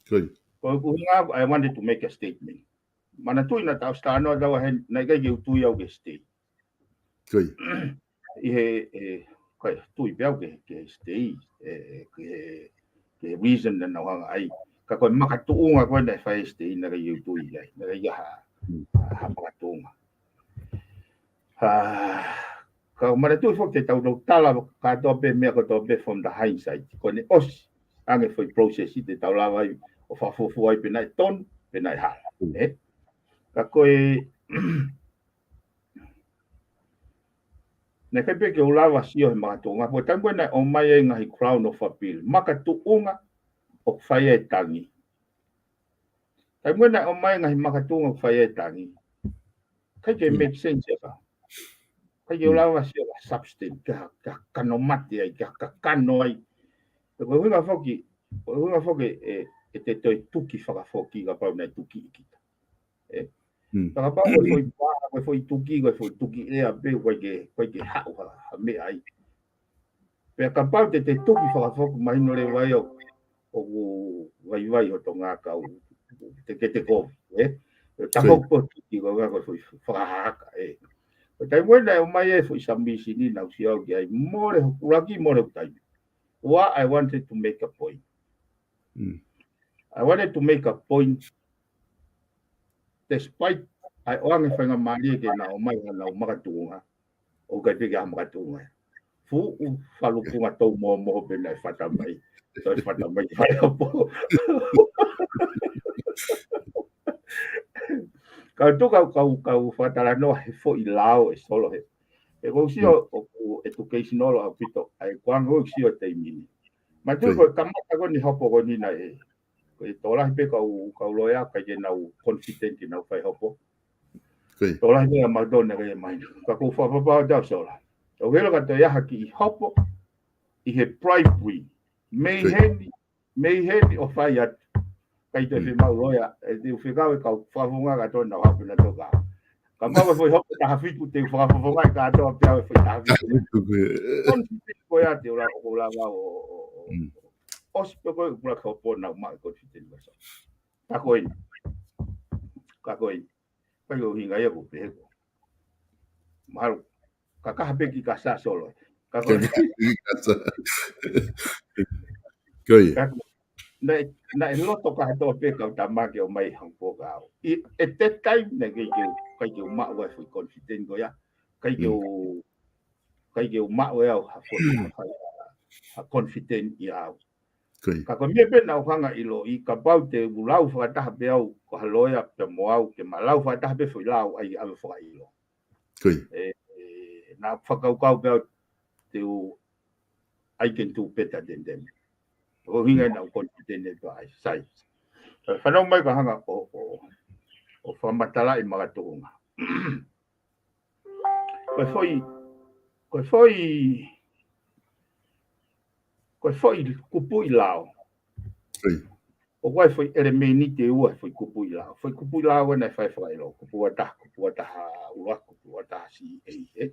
Koe kuhinga, I wanted to make a statement. Mana tui na tau stano dawa he na kai ke tui au ke stay. I he koe tui piau ke stay ke reason na wanga ai ka koe makatuunga koe na whae stay na kai tui ai na kai ha makatuunga. Ka mana tui fok te tau tala ka tope mea ko tope from the hindsight. Ko ne os ange foi process i te tau lawa ai o whafofu ai penai ton penai hala. Ka koe ne kai peke o lawa sio he makatuunga. Ko tango na o mai e ngahi crown of appeal. Makatuunga o whae e tangi. Tango na o mai ngahi makatuunga o whae e tangi. Kai ke make sense e ka. Kai ke o lawa sio ka substance. Ka kano mati ai. Ka kano ai. Ko hunga foki e te toi tuki whakafoki ka pau nei tuki i kita. Taka pau koe foi pāha, koe foi tuki ea pe koe ke hau ha mea ai. Pea ka pau te tuki whakafoki mahino le wai o vai o tō ngā kau te kofi. Tako po tuki koe ngā koe foi whakahaka. Tai wena o mai e foi samisi ni nau si au ki ai more uraki more utai. What I wanted to make a point. I wanted to make a point despite I oange whainga maria ke na o mai na o makatuunga o kai peke ha makatuunga. Fu u whalupunga tau moho pena e whata mai. So e whata mai whai apo. Kau tu kau whatara noa he fo I lao e solo he. E kou sio o educational a pito ai kuanga o sio te mini. Ma tu ko kamata ko ni hopo ko ni na e. Ko tola pe kau loya ka je na confident na fai hopo. Tola ni a madonna ke mai. Ka ko fa pa da sola. O velo ka te ya haki hopo I he bribery. Mei hendi o fai at kai te mau loya e te fika ka fa funga ka tona hapo na toka. Ka pa foi hopo ta hafitu te fa funga ka to pe foi ta hafitu. Confident ko ya te ora o la o Ospeko kura ka po na ma ko fitin ba so. Ka koin. Pa yo hinga yo pe ko. Mal ka hape ki ka sa solo. Ka koin. Koi. Na loto ka to pe ka ta ma ke o mai hang po ka. At that time na ke ma wa foi confident go ya. Kai ke ma wa ha confident ya. Ka ko mie pe na hanga ilo I ka pau te ulau whakataha pe au ko haloia pe moau ke malau whakataha pe whilau ai ave whaka ilo. Na whakaukau pe au te I can do better than them. O hinga na confident e to ai sai. Whanau mai ka hanga o whamatala I mga tuunga. Koe foi kupu I lao. O koe foi elemeni te ua foi kupu I lao. Foi kupu I lao na fai ilo. Kupu ataha ua, kupu ataha si e.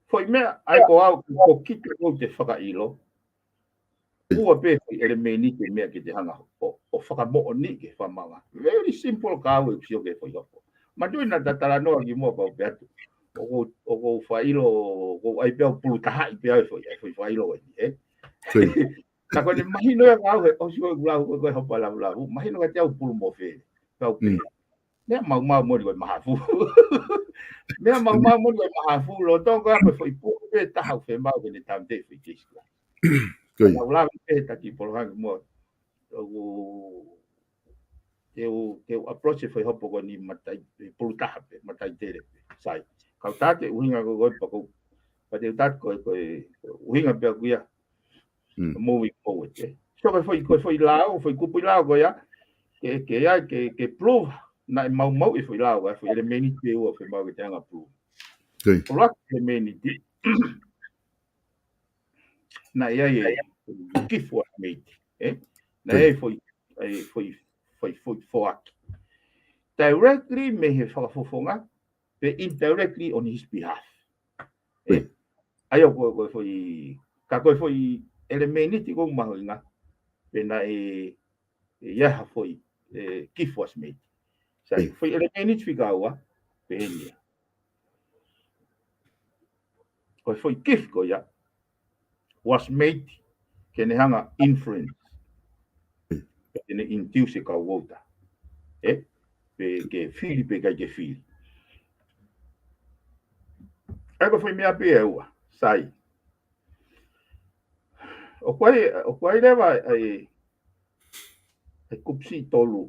Foi mea ai ko au ko kite ko te whaka ilo. Ua pe foi elemeni te mea ki te hanga o whakamo'o ni ke whamanga. Very simple ka au e sio ke foi hopo. Ma tui na tatara noa ki mua pao pe atu. O ko whailo, o ai peo pulu taha I peo foi whailo e. Ka kone mahino ya kau he, o siko gulau koe hopa lau. Mahino ka te au pulu mo whee. Peo pe. Mea mau mori koe mahafu. Mea mau mori koe mahafu. Lo tongo ya koe foi pulu pe taha whee mau kene tam te whee kiskla. Lau lau pe taki polohangi mua. Teu approach foi hopo ko ni matai pulu taha pe, matai tere pe. Sai. Kau tate uhinga ko goi pako pa te tat ko uhinga pe ko ya moving forward so ko foi lao foi kupu lao ko ya ke prove na mau foi lao ko foi elementi pe o foi mau ke tanga prove ora elementi na ia give what made na ia foi directly me he whakafofonga pe indirectly on his behalf ayo ko foi ka ko foi elementi ko mahoinga pe na ia foi give was made sai foi elementi ficaua pe henia ko foi give ko ya was made kene hanga influence kene induce ka wota pe ke fili pe ka ke fili ako foi mea pe eua sai o kwai leva ai kupsi tolu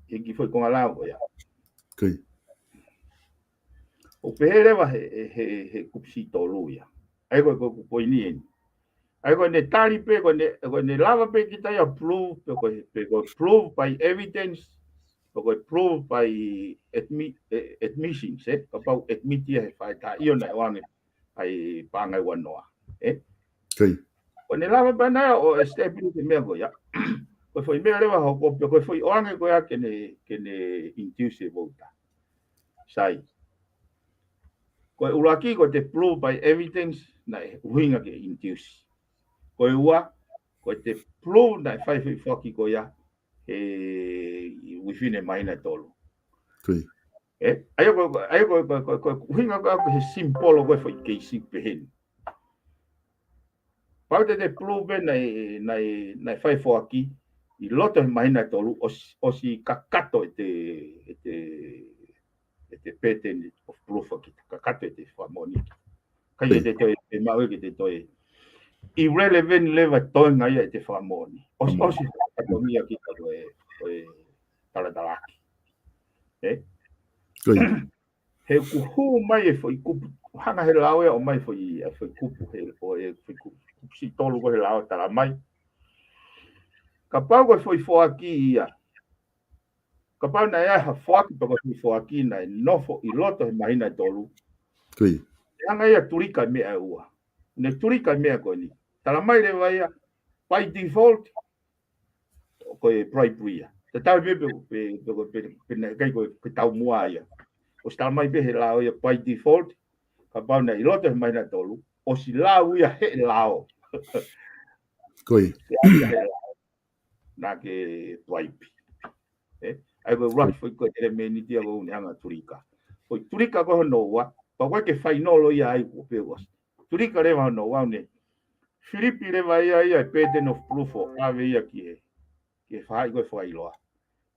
e ki foi con ala ya o pe leva he kupsi tolu ya ai ko poi ni ai ko ne tali pe ko ne lava pe kita ya prove pe ko prove by evidence ko prove by admissions about admit ya fa ta io na wange ai pangai wanoa ko ne lava pa na o stability me go ya ko foi me leva ko foi wange ko ya ke ne induce volta sai ko uraki ko te prove by evidence na winga ke induce ko ua ko te prove na fai foki ko ya within a minor tolo ayo ko winga ko he simbolo ko foi ke si pehen pa te prove na fai foki i loto minor tolo o si kakato te pattern of proof ki kakato te famoni kai te mawe ki te toi irrelevant level toinga ia te famoni os atomia ki to taladalaki he kuhu mai foi kupu hanga he lawe o mai foi kupu he foi kupu si tolu ko he lawe tala mai kapau ko foi foaki ia kapau na ia ha foaki pa ko foi foaki na nofo i loto he mahina tolu hanga ia turika me ua ne turika me ko ni tala mai le vai by default ko bribery te tau pe na kai ko tau mua ia o sta mai be la o by default ka ba na i loto mai na tolu o si la ia he lao na ke bribe ai go rock foi ko ele me ni dia go hanga turika o turika ko no wa pa ko ke fai no lo ia ai ko pe was turika le va no wa ne Filipi le vai ai pattern of proof o ave ia ke fai ko fai loa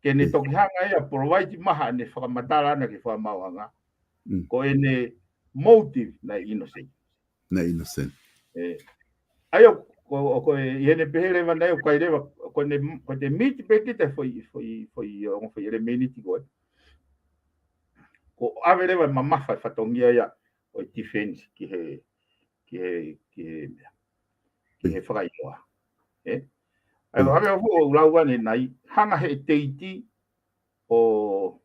ke ne toki hanga ia provide maha ne whakamatara ana ke whamauanga ko ene motive na innocent ayo ko ene pehere vana ko ireva ko te meet pe kita foi ele meniti ko ave leva mama fatongia ya o defense ki he fai loa ayo ave o lawa ne nai hanga he teiti o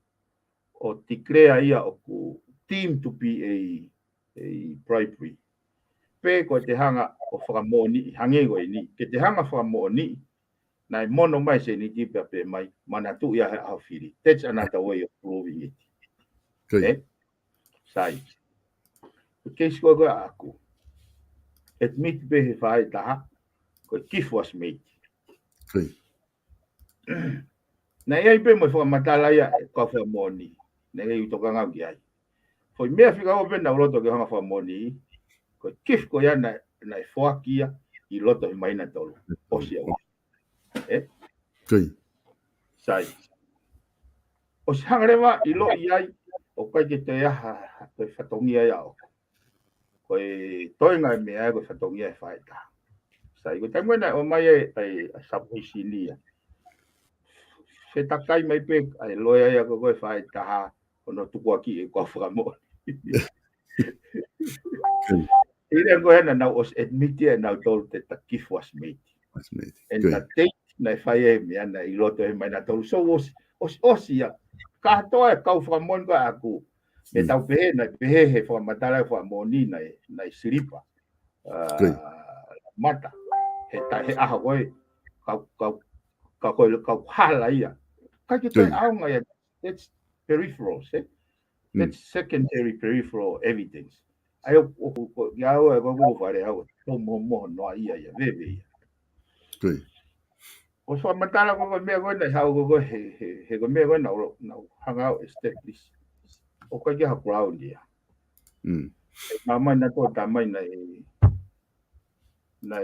declare ia o team to be a bribery pe ko te hanga o whakamoni hange go ni ke te hanga whakamoni na mono mai se ni ti pe mai mana tu ia ha fili that's another way of proving it sai o case ko aku admit be he fai ta ko gift was made na ia pe mo whakamatala ia ko whakamoni na ia utoka ngau ki ai foi mea fika o pena loto ke hanga whakamoni ko kif ko ia na whakia i loto i maina tolu o si au sai o si hanga rewa i lo i ai o kai ke te aha koe whatongia ia o koe toinga me ai koe whatongia e whaeta sai ko taimwena o mai ai sapuisi nia whetakai mai pe ai loia ia koe whaeta ono tukua ki e kua whakamoni Ile ko hena na os admit ya na told that the gift was made. And the date na whae me ana I loto he mai na tolu. So os ia. Ka toa kau whamon ko aku. E tau pehe na pehe he whamatara whamoni na siripa. Mata. He aha koe. Kau hala ia. Ka ki toi aunga ia. That's peripherals, eh? That's secondary peripheral evidence. Ai o ngau e ko whare au. Tō mo noa ia veve ia. O so matala ko mea ko na hau ko he ko mea ko na hanga establish. O ka ki ha ground ia. Mama na to tamai na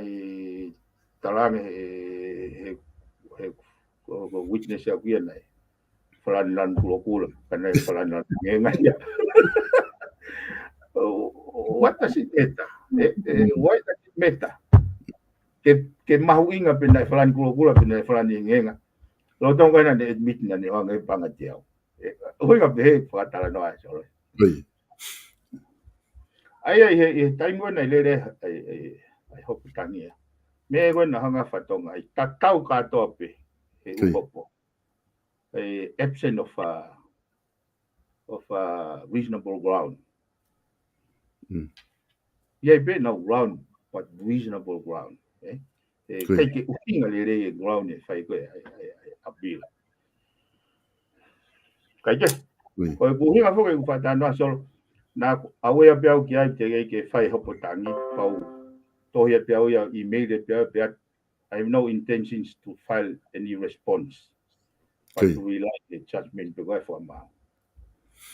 talange he ko witness ya ku ia Falan pulo kana falan ngenga ia. What does it matter? Why does it matter? Ke mahuinga pina falan pulo pina falan ngenga. Lo tong kana de admit na ni wang e pangatiao. Huinga be fatala no aso. Ai time when I lere I hope tangia. Me go na hanga fatonga I tatau ka tope. He upopo. Absent of reasonable ground. Yeah, be no ground, but reasonable ground. Kai ke uhinga le ground e fai ko appeal. Kai ke. Ko uhinga fo ke fata no so na awe apia ki ai te ke fai hopo tangi pau to ia pia ia email e pia I have no intentions to file any response. But to rely the judgment to go for ma.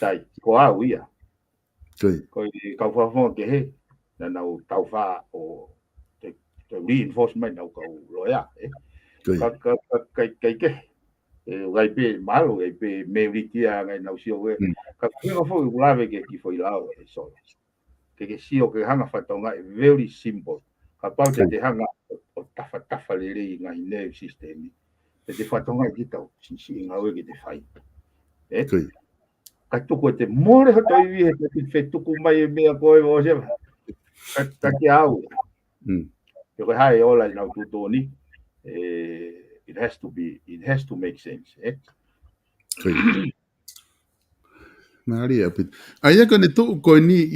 Tai ko a uia. Ko ka fa ke he na nau tau fa o the reinforcement au ko loya. Ka ke vai pe malo e pe me ritia ngai nau sio we. Ka ko fo lave ke ki foi lao e so. Ke sio ke hanga fatonga very simple. Ka pau te hanga o tafa le ngai nerve system. Te fatonga ki tau si ngau ke te fai. Ka tuku te more ho toi vi he te fe tuku mai mea koe o se ka ki au. Yo ke hai ola nau tutoni. It has to make sense, eh? Maria pit. Aya ko ne tu ko ni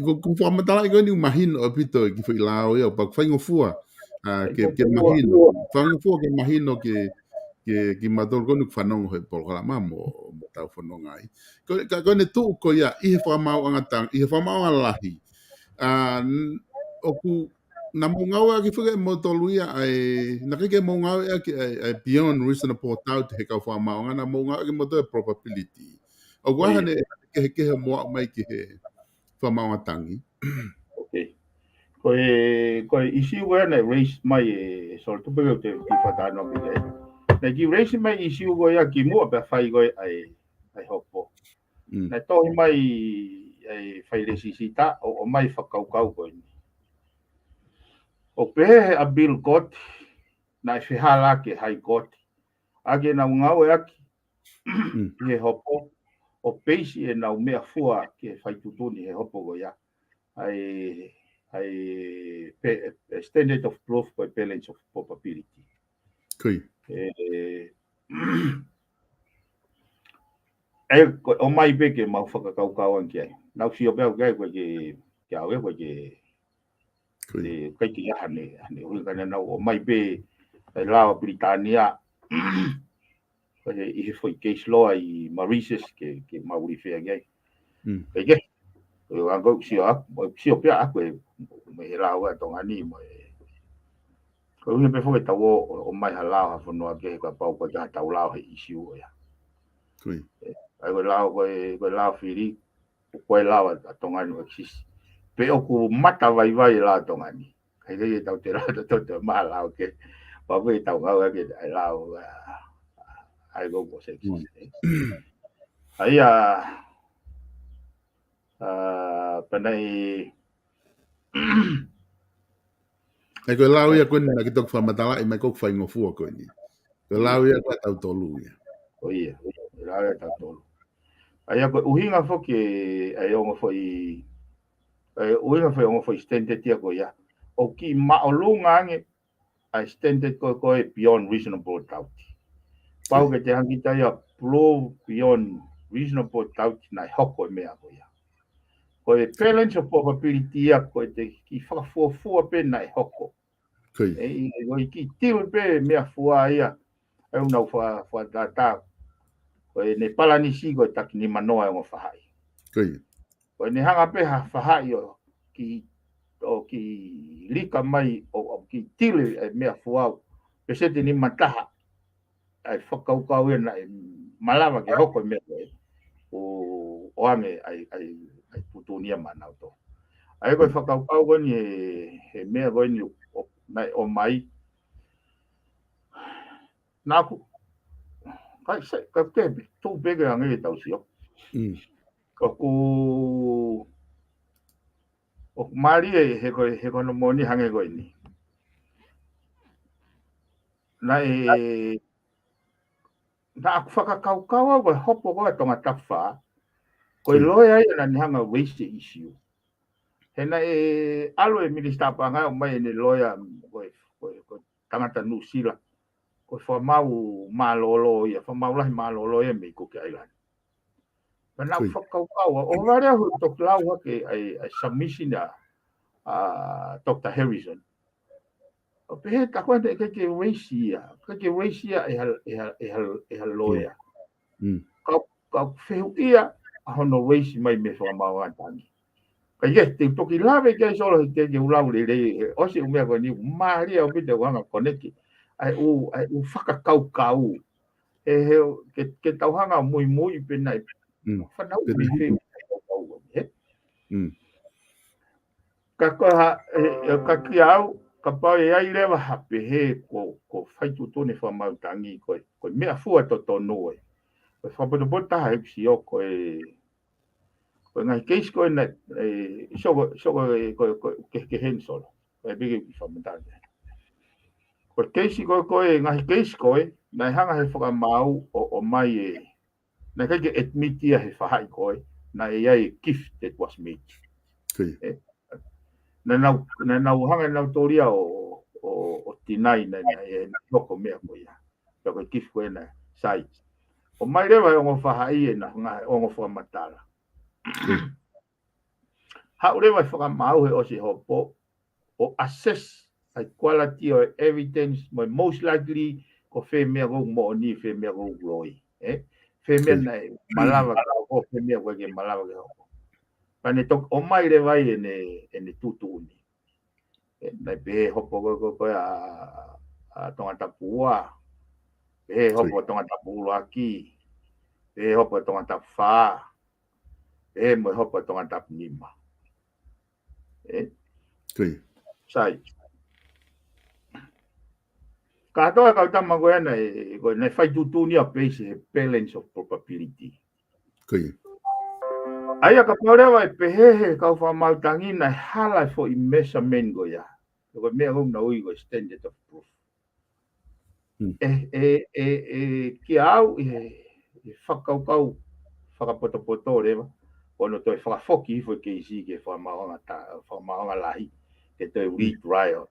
ko whamatala ko ni mahino pito ki foi lao ia pa whaingo fua. Ke mahino. Whaingo fua ke mahino ki matol ko nuk whanong he POLOKALAMA mo tau whanong ai. Ko ne tu ko ia i he whamau angatang, i he whamau alahi. Oku na mungawa ki whake mo tolu ia ai na ke mungawa ia ki ai beyond reasonable doubt he ka whamau ngana mungawa ki mo to probability. O wahane ke moa mai ki he whamau atangi. Okay. Ko isi wa na raise mai so tu pe te fatano bi le. Na ki raise mai isi wa ya ki mo ba fai go ai hopo. Na to mai ai fai le sisita o mai whakau ko ni. O pe a bill court na whihala ke high court. Age na ngau aki he hopo o peisi e nau mea fua ke whai tutuni he hopo go ia. Ai standard of proof by balance of probability. Kui. O mai pe ke mau whakakau an ki ai. Nau si o pēo kai koe ke awe koe ke kai ki hane hui kana nau o mai pe Lawa Britania i he foi case law I Mauritius ke Mauri whea ngai. Kai ke angau si o pia aku me he lawa tongani mo ko ni pe foi tau o mai hala ha fono ke ka pau ko ja tau lawa I siu ya. Kui. Ai ko lawa firi ko lawa tongani exist. Pe o ku mata vai la tongani. Kai le tau te la to ma lawa ke pa ve tau ngau ke ai lawa ai go ko se exist. Ai panai Ai ko lau ia kun na kitok whamatala I mai kok whaingo fua ko ni. Ko lau ia ka tau tolu ia. O ia, lau ia tau tolu. Ai ko uhinga foke ai ongo foi Uinga foi onga foi extended tia ko ya. O ki maolunga nge a extended ko beyond reasonable doubt. Pau ke te hangi tai a prove beyond reasonable doubt na hoko mea ko ya. Ko e balance of probability ya ko te ki whakafua pe na hoko. E ki tiru pe mea fua ia. E unau wha tata. Ko e ne palanisi ko taki ni manoa o whahai. Ko ne hanga pe ha whahai o ki lika mai o ki tile e mea fuau. Pe se te ni mataha. Ai whakaukau e na e malawa ke hoko mea koe. O ame ai putunia manau to. Ai koe whakaukau koe ni he mea koe ni o mai. Nāku. Kai se, ka tepe. Tō peke ange e tau sio. Ko ku o mari e he koe no moni hange koe ni. Na aku whakakaukau au koe hopo koe tonga tawha. Koe loia ia na ni hanga waste issue. Hena alo e minister panga o mai ne loia koe tangata New Zealand. Koe whamau malolo ia, whamau lahi malolo ia me Cook Island. Pena aku whakaukau o varea hu Dr. Lau hake ai submission a Dr. Harrison. O pehe takoa te keke waste ia. Keke waste ia e ha loia. Kau whehu ia a hono waste mai me whamau antangi. Kai te toki lawe kai solo te ulau le o se umea ko ni maria o pite wanga koneki ai u whakakaukau ke tauhanga mui pena whanau me wheu ka koha ka ki au ka pau e ai lewa hape he ko whaitu tone whamautangi ko mea fua to tonu ko whapotabota haipsi o ko ko ngai case ko na so ke hen solo e bigi whamautangi ko case ko ngai case ko na hanga he whakamau o mai na kai ke admit ia he whahai ko na ai gift that was made na nau hanga nau toria o tinai na hoko mea ko ia ko gift ko na sai o mai rewa o whahai na ngai o whamatala ha urewa whakamau he o se hopo o assess a quality of evidence most likely ko fe mea go mo ni fe mea go gloi fe mea na malawa ko fe mea ko ke malawa ke hopo pane tok o mai le vai ene tutu ni na be hopo ko a tonga tapua be hopo tonga tapua aki be hopo tonga tafa be mo hopo tonga tapnima sai ka toa ka tama ko na fai tutu ni a base balance of probability ai ka pore wa pehe ka fa mautangi na hala for measurement go ya ko me go na ui go standard of proof ki au whakaukau whakapoto rewa ono toi whakafoki fo ke isi ke whamaonga lahi ke toi retrial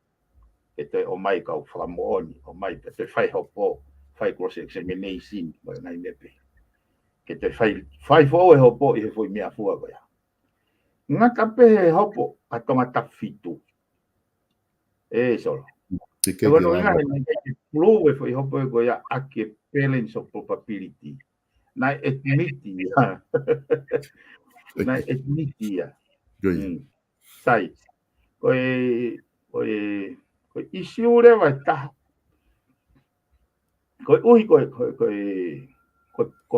ke toi o mai kau whakamooni o mai ke toi whai hopo whai cross examination mo ngai mepe ke toi whai fo e hopo i he fo mea fua ko ya ngaka pe he hopo a tonga tafitu solo e wono inga he prove fo i hopo ko ya ake balance of probability na admiti ya na admiti ya sai ko issue le va ta ko uhi ko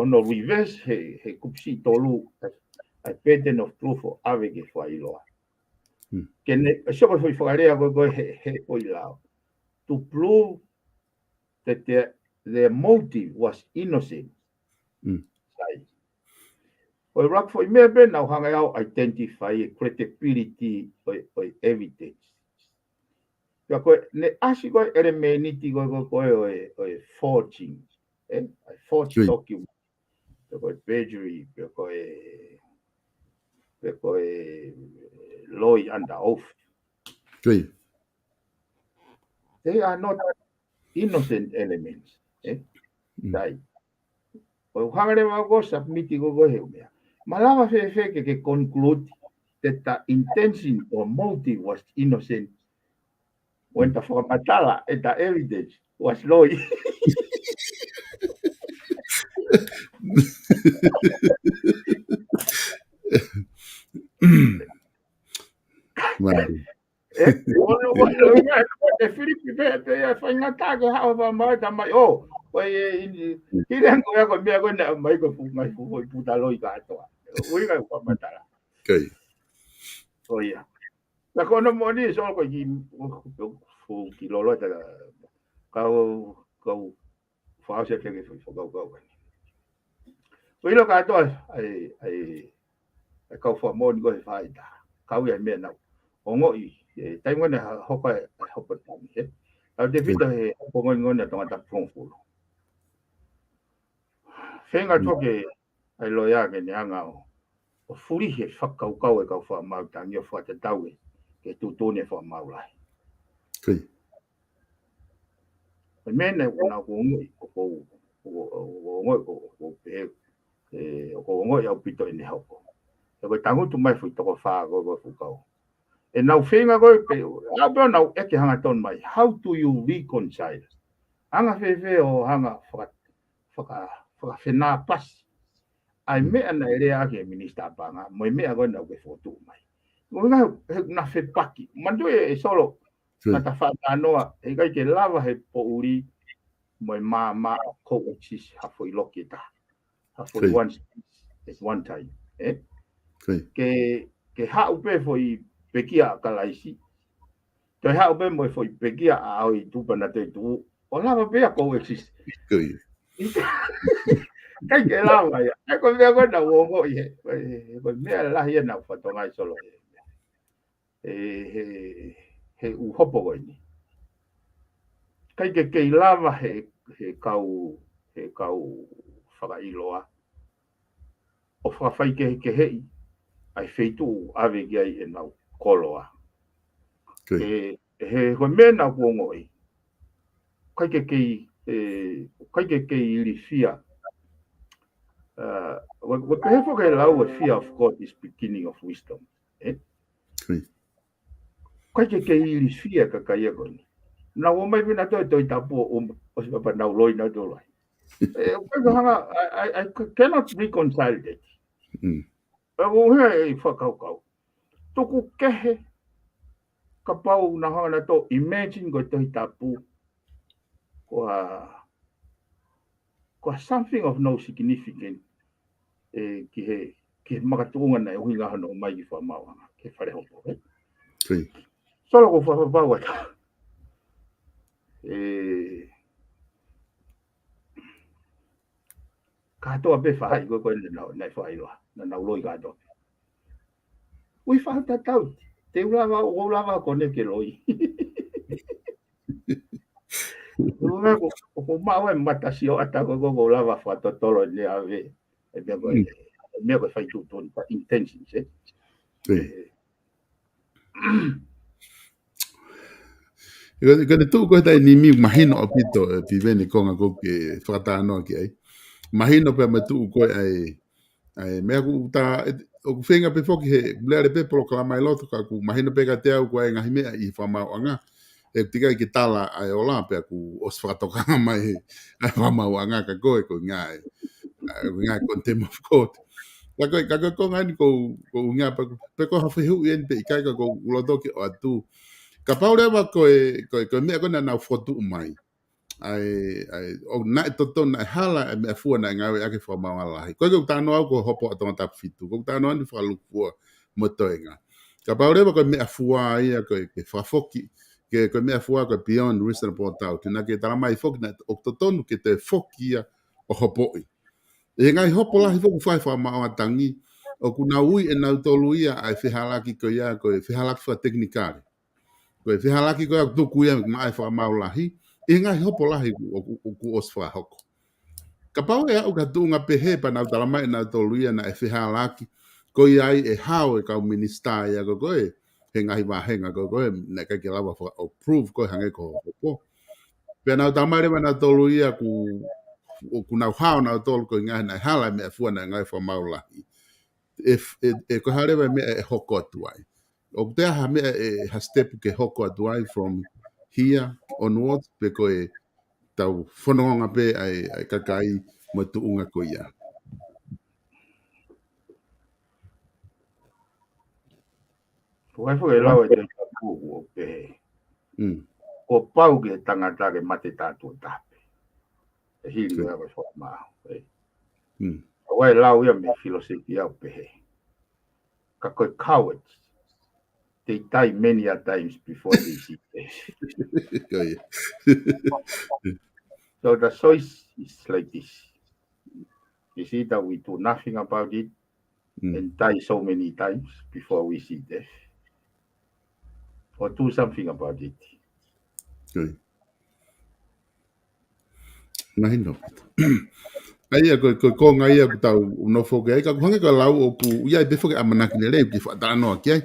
no reverse he kupsi tolu a pattern of proof o ave ke fai loa ke ne so ko foi fogarea ko he oi lao to prove that their motive was innocent sai o rock for me ben now hang out identify credibility o evidence ya ko ne asi ko ere meniti ko o forging forged document ko perjury ko law under oath. Kei. They are not innocent elements. Dai. O hangare wa go submit go he mea. Malava fe ke conclude that the intention or motive was innocent when the formatala and the evidence was low. Mari. The Philippines fai ngata ke ha va mai ta mai o oi ki ren ko ya ko mea ko na mai ko fu mai fu puta loi ka to ui ka formatala Kei. o ya la kono moni so ko ki fu ki lolo ta ka fa se ke fu ka ui lo ka to ai ka fa mo ni ko fa ita ka ui me na o ngo i tai ngone ho ko ho ko ta mi au de vita he ko ngone to ta fong fu fenga to ke ai lo ya ke nyanga o furi he whakau kau e kau wha mau tangi o wha te tau e ke tu tōne wha mau lai. Kei. E mene una ko ngoi ko ngoi ko pe ko ngoi au pito ine hoko. E ko tangu tu mai fu toko wha ko fu kau. E nau whenga koe pe au peo nau eke hanga ton mai. How do you reconcile? Hanga whewe o hanga whaka whenā pasi. Ai mea na ere ake minista panga, moi mea koe nau ke fotu mai. Ko nga na fe paki, mandu e solo na ta whata noa, e kai ke lava he po uri, moi ma ko o tis hafo i loki ta. Hafo i one at one time. Ke hau pe fo i pekia kalaisi. Te hau pe moi fo i pekia a au i tupana te tu. O lava pe a ko exist. Kei. Kai ke lava ya. E ko mea koe na uongo i he. Ko mea lahi e na whatongai solo he. He uhopo koe ni. Kai ke kei lava he kau whakailoa. O whawhai ke hei. Ai wheitu ave ki ai e nau koloa. He koe mea na uongo i. Kai ke kei iri fia. What the heck okay lau a fear of God is beginning of wisdom. Kai ke iri fia ka kai ko ni. Na o mai vina to tapu o se papa na loi na to lai. I cannot reconcile that. O he whakau. Tuku kehe ka pau na hana to imagine ko to tapu ko something of no significance. Ke makatunga na hui nga hano mai ki whamawanga, ke whare hopo, Solo ko whawhawa ta. Ka toa pe whahai koe koe nai whairoa, na nauloi ka toa. Ui whahata tau, te ulawa kone ke loi. Ua ko maua e matasi o ata ko ulawa whatotolo ni ave. Mea koe whai tūtoni, pa intentions, Kone tū koe tai ni miu mahino o pito piveni konga ko ke whakatanoa ki ai. Mahino pe me tū koe ai mea ku ta o ku whenga pe whoki he bleare pe POLOKALAMA i loto ka ku mahino pe ka te au koe ngahi mea i whamau anga. E tikai ki tala ai o la pe ku os whakatokanga mai ai whamau anga ka koe ko ngai. Ngai contempt of court. Ka koe ngani ko ngai pe ko hawhihu ien pe ikai ka ko ulotoki o atu. Ka paurewa koe mea koe na whotu mai. O na toto na hala e mea fua na ngawe ake whamau alahi. Koe tano au ko hopo atonga tapu fitu. Koe tano anu whalupua motoenga. Ka paurewa koe mea fua ia koe ke whafoki. Koe mea fua koe beyond reasonable doubt. Nā ke taramai foki na o totonu ke te foki ia o hopoi. E ngai hopo lahi foku whai whamau atangi. O kuna ui e nau tolu ia ai whihalaki koe ia koe whihalaki wha teknikari. Koe whihalaki koe au tuku ia mai whamau lahi. E ngai hopo lahi ku oswha hoko. Ka pau e au ka tūnga pehe pa nau taramai nau tolu ia na e whihalaki. ko ai e hao e ka minister ia ko koe he ngahi wahenga ko koe na ka ke lava for approve ko hange ko po pena tamare mana tolu ia ku na hao na tolu ko ngahi na hala me fu na ngai for maula if e ko hare me e hoko tuai o te ha me e ha step ke hoko tuai from here onwards pe ko e tau whanonga pe ai kakai mo tuunga ko ia. Wai fo e lau e te kapu o pe. Ko pau ke tangata ke mate tātua tape. E hiri o ewa wha maa. Wai lau ia me filosofia o pe. Ka koe cowards. They die many a times before they see death. So the choice is like this. You see that we do nothing about it and die so many times before we see death. Or do something about it. Mahino. Aia ko ngai aku tau no foke ai ka hange ka lau o pu ia be foke amanaki le ki fa ta no ki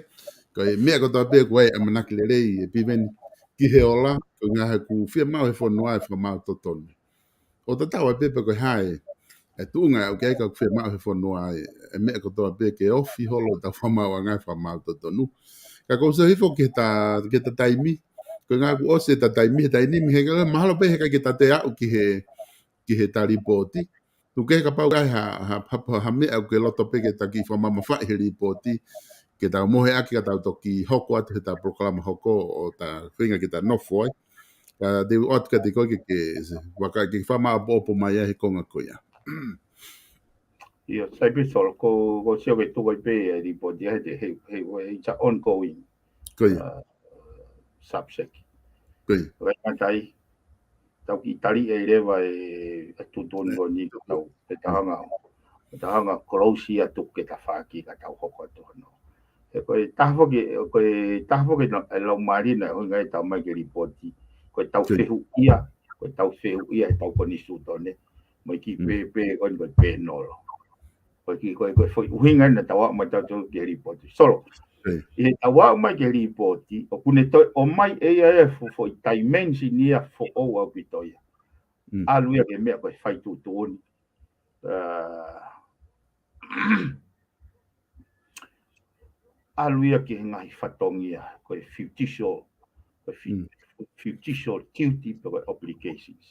ko me ko to be ko ai amanaki le e piven ki he ola ko nga ha ku fia mau he fo no ai fo mau to ton o ta tawa be ko hai e tu nga o ke ka fia mau he fo no ai e me ko to be ke ofi holo ta fo mau nga fo mau to tonu ka ko se fo ke ta taimi ko nga ku o se ta taimi mi he ga mahalo be he ka ke ta te au ki he tari poti tu ke ka pau ha me au ke loto pe ke ta ki fo mama fa he ripoti ke ta mo he aki ka ta to ki hoko atu he ta proklama hoko o ta finga ke ta no foi ka de ot ka te ko ke waka ki fa ma bo po mai he konga ko ya Ia sai pe sol ko sio ke tu pe ripoti he cha ongoing subject ko tai tau ki tari e rewa e tutoni o ni tau e tahanga korosi atu ke ta whaki ka tau hoko atu hono. E koe tahwo ke e lau marina o ngai tau mai ke ripoti koe tau whehu ia e tau koni sutone mai ki pe koe koe pe nolo. Koe foi uhinga na tau mai tau ke ripoti. Solo, i tau mai ke ripoti o kune toi o mai AIF foi dimension ia fo o au pitoia. Alu ia ke mea koe whai tūtoni. Alu ia ke ngai whatongia koe futicial duty pe koe obligations.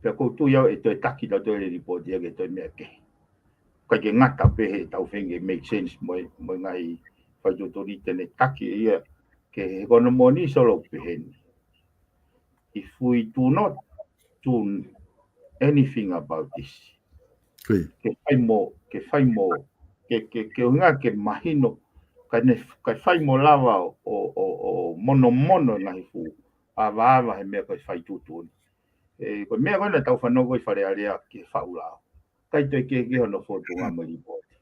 Pea ko tu iau e toi taki tau toi le ripoti ia ke toi mea ke. Kai ke ngata pe he tau whenge make sense mo ngai whaituturi tene taki ia ke kono moni solo peheni. If we do not do anything about this, ke whai mo, ke unga ke mahino, kai whai mo lava o mono ngahi fu, awa he mea kai whaituturi. Ko mea koe na tau whanau koe whare area ke whaulao. Kai toi ke hono whotu ngā mori poti.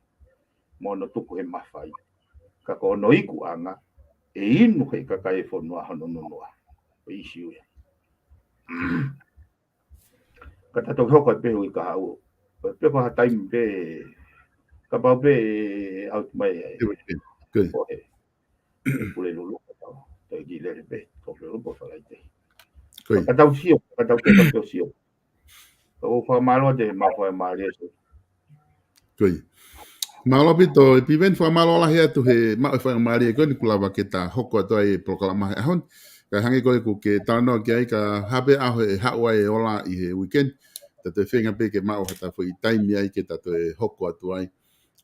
Mono tuku he mawhai. Ka ko ono iku anga, e inu he kakai e whanua hono nunua. O isi uia. Ka tatou hoko e pehu i ka hau. Peko ha taimi pe, ka pau pe out mai e. O he. Pule lulu ka tau. Toi ki lere pe, toke lupo whalai te. Ka tau sio, ka tau ke tau sio. Ka o whamaloa te mawhai maare so. Malo pito e piven fa malo la hea tu he ma fa mari ko ni kula ke ta hoko to e proklama e hon ka hangi ko ku ke tano ke ai ka habe a he hawa e ola i he weekend ta te finga pe ke ma o ta foi time ai ke ta to e hoko atu ai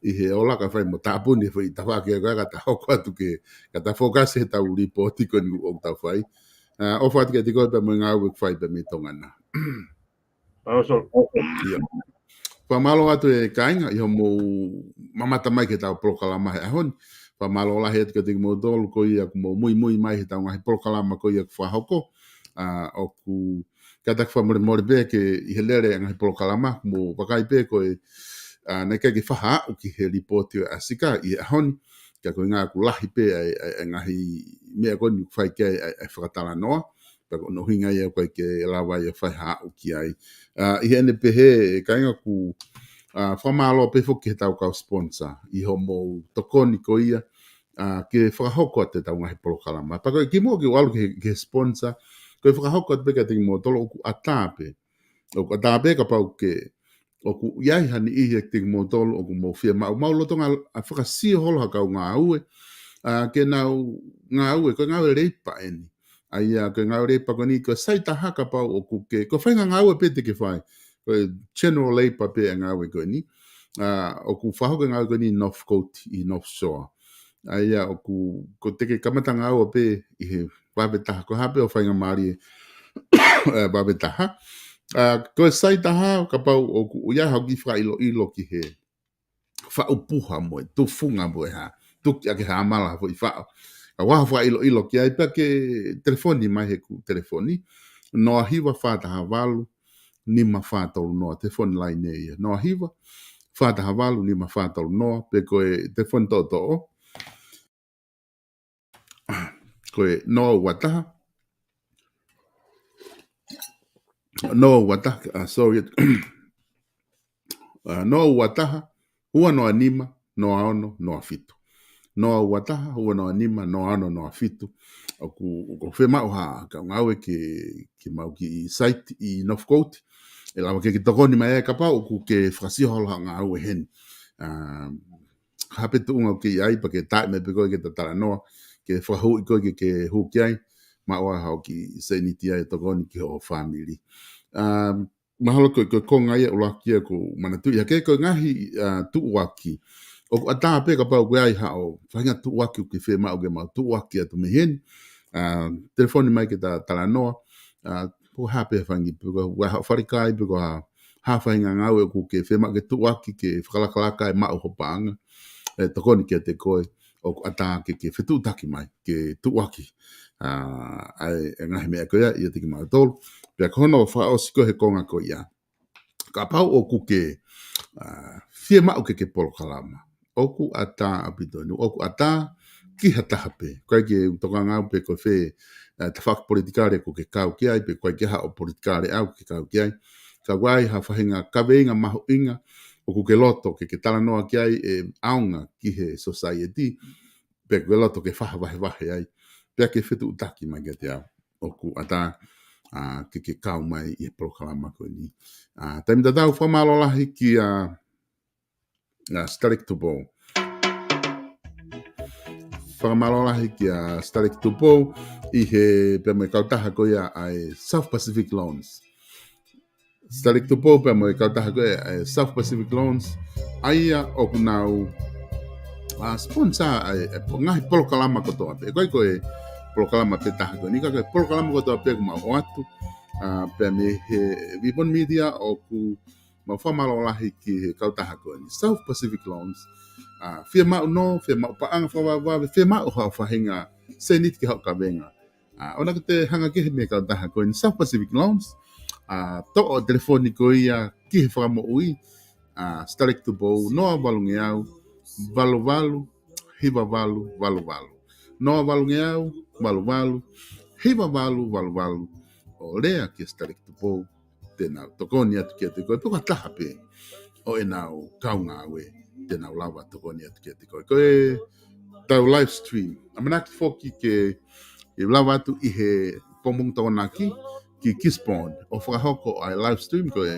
i he ola ka fai mo ta puni foi ta fa ke ka ta hoko atu ke ka ta focus he ta uri poti ko ni o ta fai o fa ke ti ko pe mo nga we fai pe mi tongana Pamalo atu e kainga i homo mamata mai ke tau POLOKALAMA he ahon. Pamalo la he atu ke tiki mo dolu ko ia ku mo mui mai he tau ngahi POLOKALAMA ko ia ku whahoko. O ku katak whamore be ke i he lere ngahi POLOKALAMA mo wakai be ko e nei ke whaha au ki he ripoti o asika i ahon. Kia ko ngā ku lahi pe ngahi mea ko ni whai ke e whakatala noa. Peko no hinga ia koe ke lawa ia whai hau ki ai. I hene pehe e kainga ku whamalo pe foki he tau kau sponsor. I ho mo tokoni ko ia ke whakahoko te tau ngahi polokalama. Pako ki mo ki walu ke sponsor, koe whakahoko te peka tingi mo tolo oku atape. Oku atape ka pau ke oku iai hani ihe tingi mo tolo oku mo fia mau lotonga a whakasio holo hakau ngā ue. Ke nau ngā ue, koe ngā ue reipa eni. Aia koe ngā ue reipa ko ni ko saita haka pau oku ke, ko whainga ngā ue pete ke whai. Koe general leipa pe ngā ue koe ni. Oku whahoka ngā ue koe ni North Coast i North Shore. Aia oku, ko teke kamata ngā ue pe i he wabetaha. Ko hape o whainga maari wabetaha. Koe saita haka pau oku uia hauki wha ilo ki he whaupuha moe, tufunga moe ha. Tuki ake hamala fo i whao. Ka waha wha ilo ki ai ke telefoni mai he ku telefoni. Noa hiwa whātaha walu, nima whātolu noa. Telefoni line e ia. Noa hiwa, whātaha walu, nima whātolu noa. Pe koe telefoni toto. Koe noa wataha. Noa wataha, sorry. Noa wataha, hua noa nima, noa ono, noa fitu. Noa wataha, hua noa nima, noa ano, noa fitu. Oku whema o ha, ka ngawe ke mau ki i site i North Coast. E lawa ke tokoni mai e kapa, oku ke whakasio holo ha ngawe hen. Hape tu unga ki ai, pa ke tae me pe koe ke tatara noa, ke whahu i koe ke huki ai, ma oa hao ki seniti ai tokoni ki ho family. Mahalo koe konga ia ulakia ko manatu. Ia ke koe ngahi tu waki. Oku ata pe ka pau koe ai hao whainga tu waki uki whema uke mau tu waki atu mehen. Telefoni mai ke ta talanoa. Po hape whangi puka waha wharikai puka ha whainga ngau uku ke whema ke tu waki ke whakalakalaka e mau hopanga. Tokoni ke te koe oku ata ke whetu taki mai ke tu waki. Ai ngahi mea koea ia tiki mau tolu. Pea kono wha osiko he konga ko ia. Ka pau oku ke whia mau ke polokalama. Oku ata apitonu. Oku ata ki hatahape. Koe ke toka ngau pe ko whe te whak politikare ko ke kau ki ai. Pe koe ke hao politikare au ke kau ki ai. Ka wai ha whahinga kaweinga maho inga. Oku ke loto ke talanoa ki ai e aunga ki he society. Pe ke loto ke whaha wahe ai. Pea ke whetu utaki mai ke te au. Oku ata ke kau mai i polokalama ko ni. Taimi tatau whamalolahi ki Starik Tupo. Whamalolahi ki Starik Tupo i he pe mai kautaha ko ia ai South Pacific Loans. Starik Tupo pe mai kautaha ko ia ai South Pacific Loans. Aia oku nau sponsor ai ngahi polokalama ko toa pe. Koe polokalama pe taha ko ni ka polokalama ko toa pe ko mau atu. Pe me he Vipon Media oku ma whamalolahi ki he kautaha ko ni South Pacific Loans. Whia mau no, whia mau paanga whawawawe, whia mau hao whahinga senit ki hao kawenga. Ona ka te hanga ki he me kautaha ko ni South Pacific Loans. To o telefoni ko ia ki he whakamo ui. Starik Tupo, noa walungi au, walu, hiva walu. Noa walungi au, walu, hiva walu. O lea ki Starik Tupo, tēnau tokoni atu ki atu koe, puka taha pe, o e nau kaunga awe, tēnau lawa tokoni atu ki atu koe. Koe tau live stream, amanaki foki ke lawa atu i he pomong tawanaki, ki Kispon, o whakahoko ai live stream koe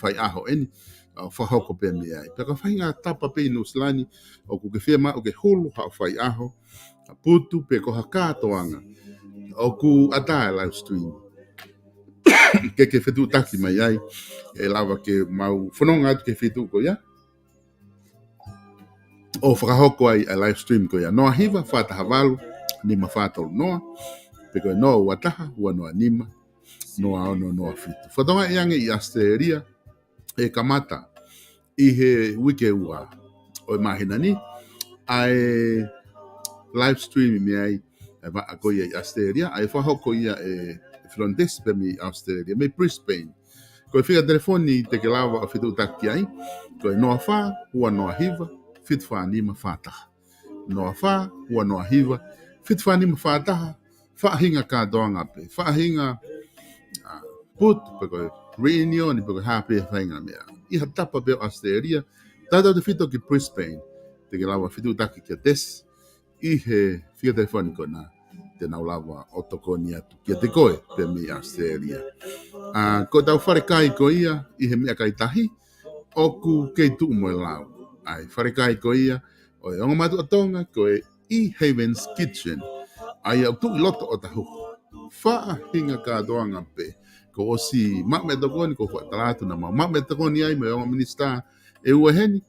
whai aho eni, o whakahoko pe me ai. Peka whainga tapa pe inu slani, o kuke whiama o ke hulu hao whai aho, putu pe ko haka toanga, o ku ata live stream. Ke whetu taki mai ai, e lawa ke mau whanonga atu ke whetu ko ia. O whakahoko ai a live stream ko ia. Noa hiva, whātaha walu, nima whātolu noa. Pe koe noa wataha, ua noa nima, noa ono, noa whitu. Whatonga iange i Australia, e kamata, i he wike ua. O e mahina ni, ai live stream mi ai, e wa a koe i Australia, ai whahoko ia e Flondes pe mi Australia, me Brisbane. Koe whiga telefoni te ke lawa o whitu utaki ai, koe noa wha, hua noa hiva, whitu wha nima whātaha. Noa wha, hua noa hiva, whitu wha nima whātaha, whaahinga kātoanga pe, whaahinga put, peko reunion, peko hape whainga mea. Iha tapa peo Australia, tātou te whito ki Brisbane, te ke lawa whitu taki kia tes, I he whia telefoniko na te nau lawa o tokoni atu kia te koe pe mi Australia. Ko tau whare kai ko ia, I he mea kai tahi, oku kei tu mo lau. Ai, whare kai ko ia, o e onga matu atonga, ko e Haven's Kitchen. Ai au tu I loto o tahu. Wha hinga ka doanga pe. Ko o si makme tokoni, ko wha talatu na mau. Makme tokoni ai, me onga minister, e ua heni.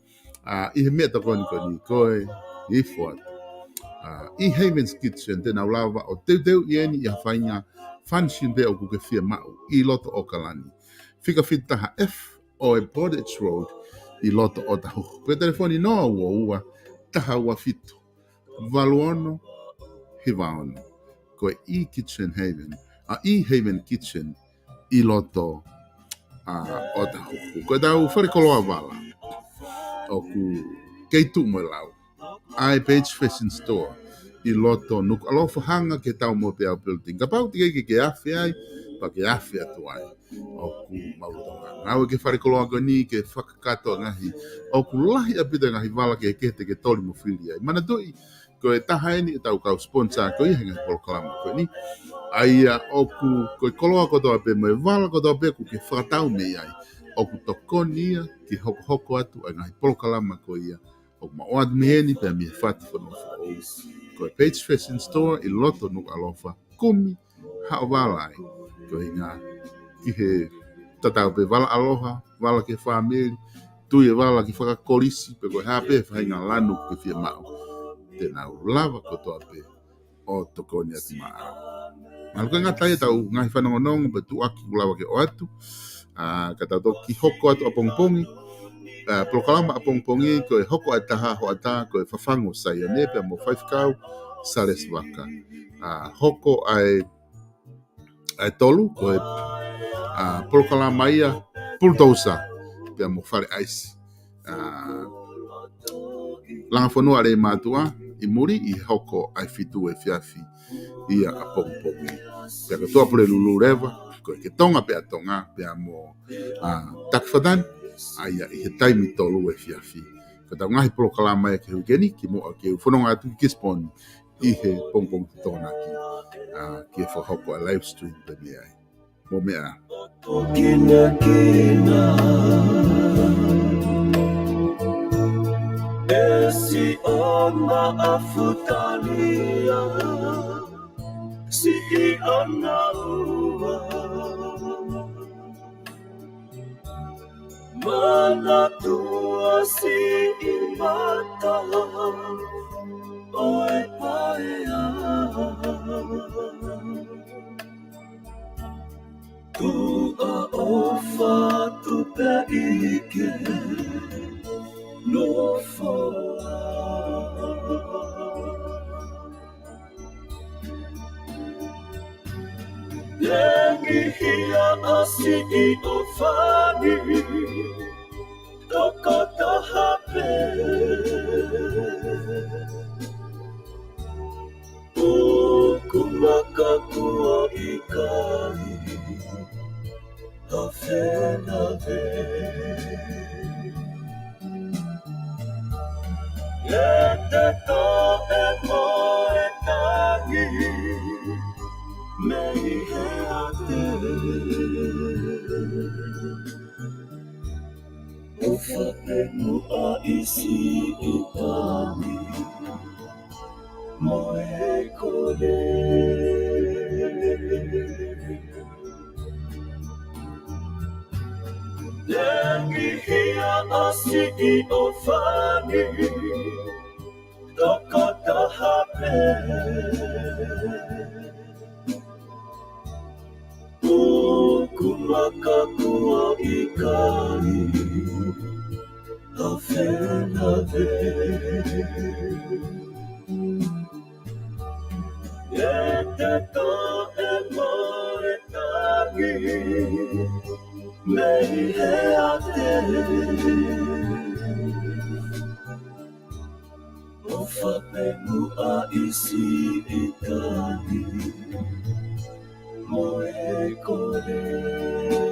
I he mea tokoni ko ni koe, I fuat. Haven's Kitchen, te nau lawa o teu ieni I hawhainga function pe o kuke fia mau I loto o kalani. Fika fitaha F o e Portage Road I loto o tahu. Pe telefoni no ua taha ua fitu. Valuono, hivaono. Ko e Kitchen Haven. Haven Kitchen I loto o tahu. Ko e tau wharekoloa wala. O ku keitu mo lau. Ai Page Fashion Store I loto nuk alofa hanga ke tau mo pe au building. Ka pau tige ke afe ai, pa ke afe atu ai. O ku mautonga. Ngau ke wharekoloa goni ke whakakato ngahi. O ku lahi apita ngahi wala ke te ke toli mo whili ai. Mana tui, ko e taha eni e tau kau sponsor ko I henga polokalama ko ni. Aia o ku, ko e koloa kotoa pe mo e wala kotoa pe ku ke whakatau me ai. O ku tokoni ia, ki hoko atu ai ngahi polokalama ko ia. O maoad meheni pe mi FATUFONUA ko e Page Fashion Store I loto nuk alofa kumi haawalai ko inga I he tatau pe wala aloha wala ke family tu e wala ki whakakolisi pe ko hape whainga lanu ke fia mau te nau lava ko toa pe o tokoni ati maa malko ngatai tau ngai whanongonongo pe tu aki kulawa ke o atu kata to ki hoko atu apongpongi Polokalama apongpongi ko e hoko ataha ho ata ko e whafango sai ane pe mo 5 kau sales waka. Hoko ai tolu ko e polokalama ia bulldozer pe mo whare ice. Langa whanua re mātua I muri I hoko ai fitu e fiafi ia apongpongi. Pe katoa pule lulu rewa ko e ke tonga pe atonga pe mo takfadan Aia I he taimi tolu e fiafi. Ka tau ngahi polokalama e ke hukeni, ki mo ke whanonga atu ki kisponi I he pongpong tona ki. Ki e whahoko a live stream pe mea ai. Mo mea. Kina kina Esi ona afutania Si ona ua Mana tua si imata Oe paea Tua ofa tu pe ike No foa Lengi hia asi I ofani Toko tahape Ukumaka kua ikai Hafenave Lete to e moe tangi Mei he ate Ufa penu a isi itani Moe kole Lengi hia asi I ofani Toko tahape Ukumaka kua ikai Hafenave Yete to e moe tangi Mei he ate Ofa penu a isi itani kone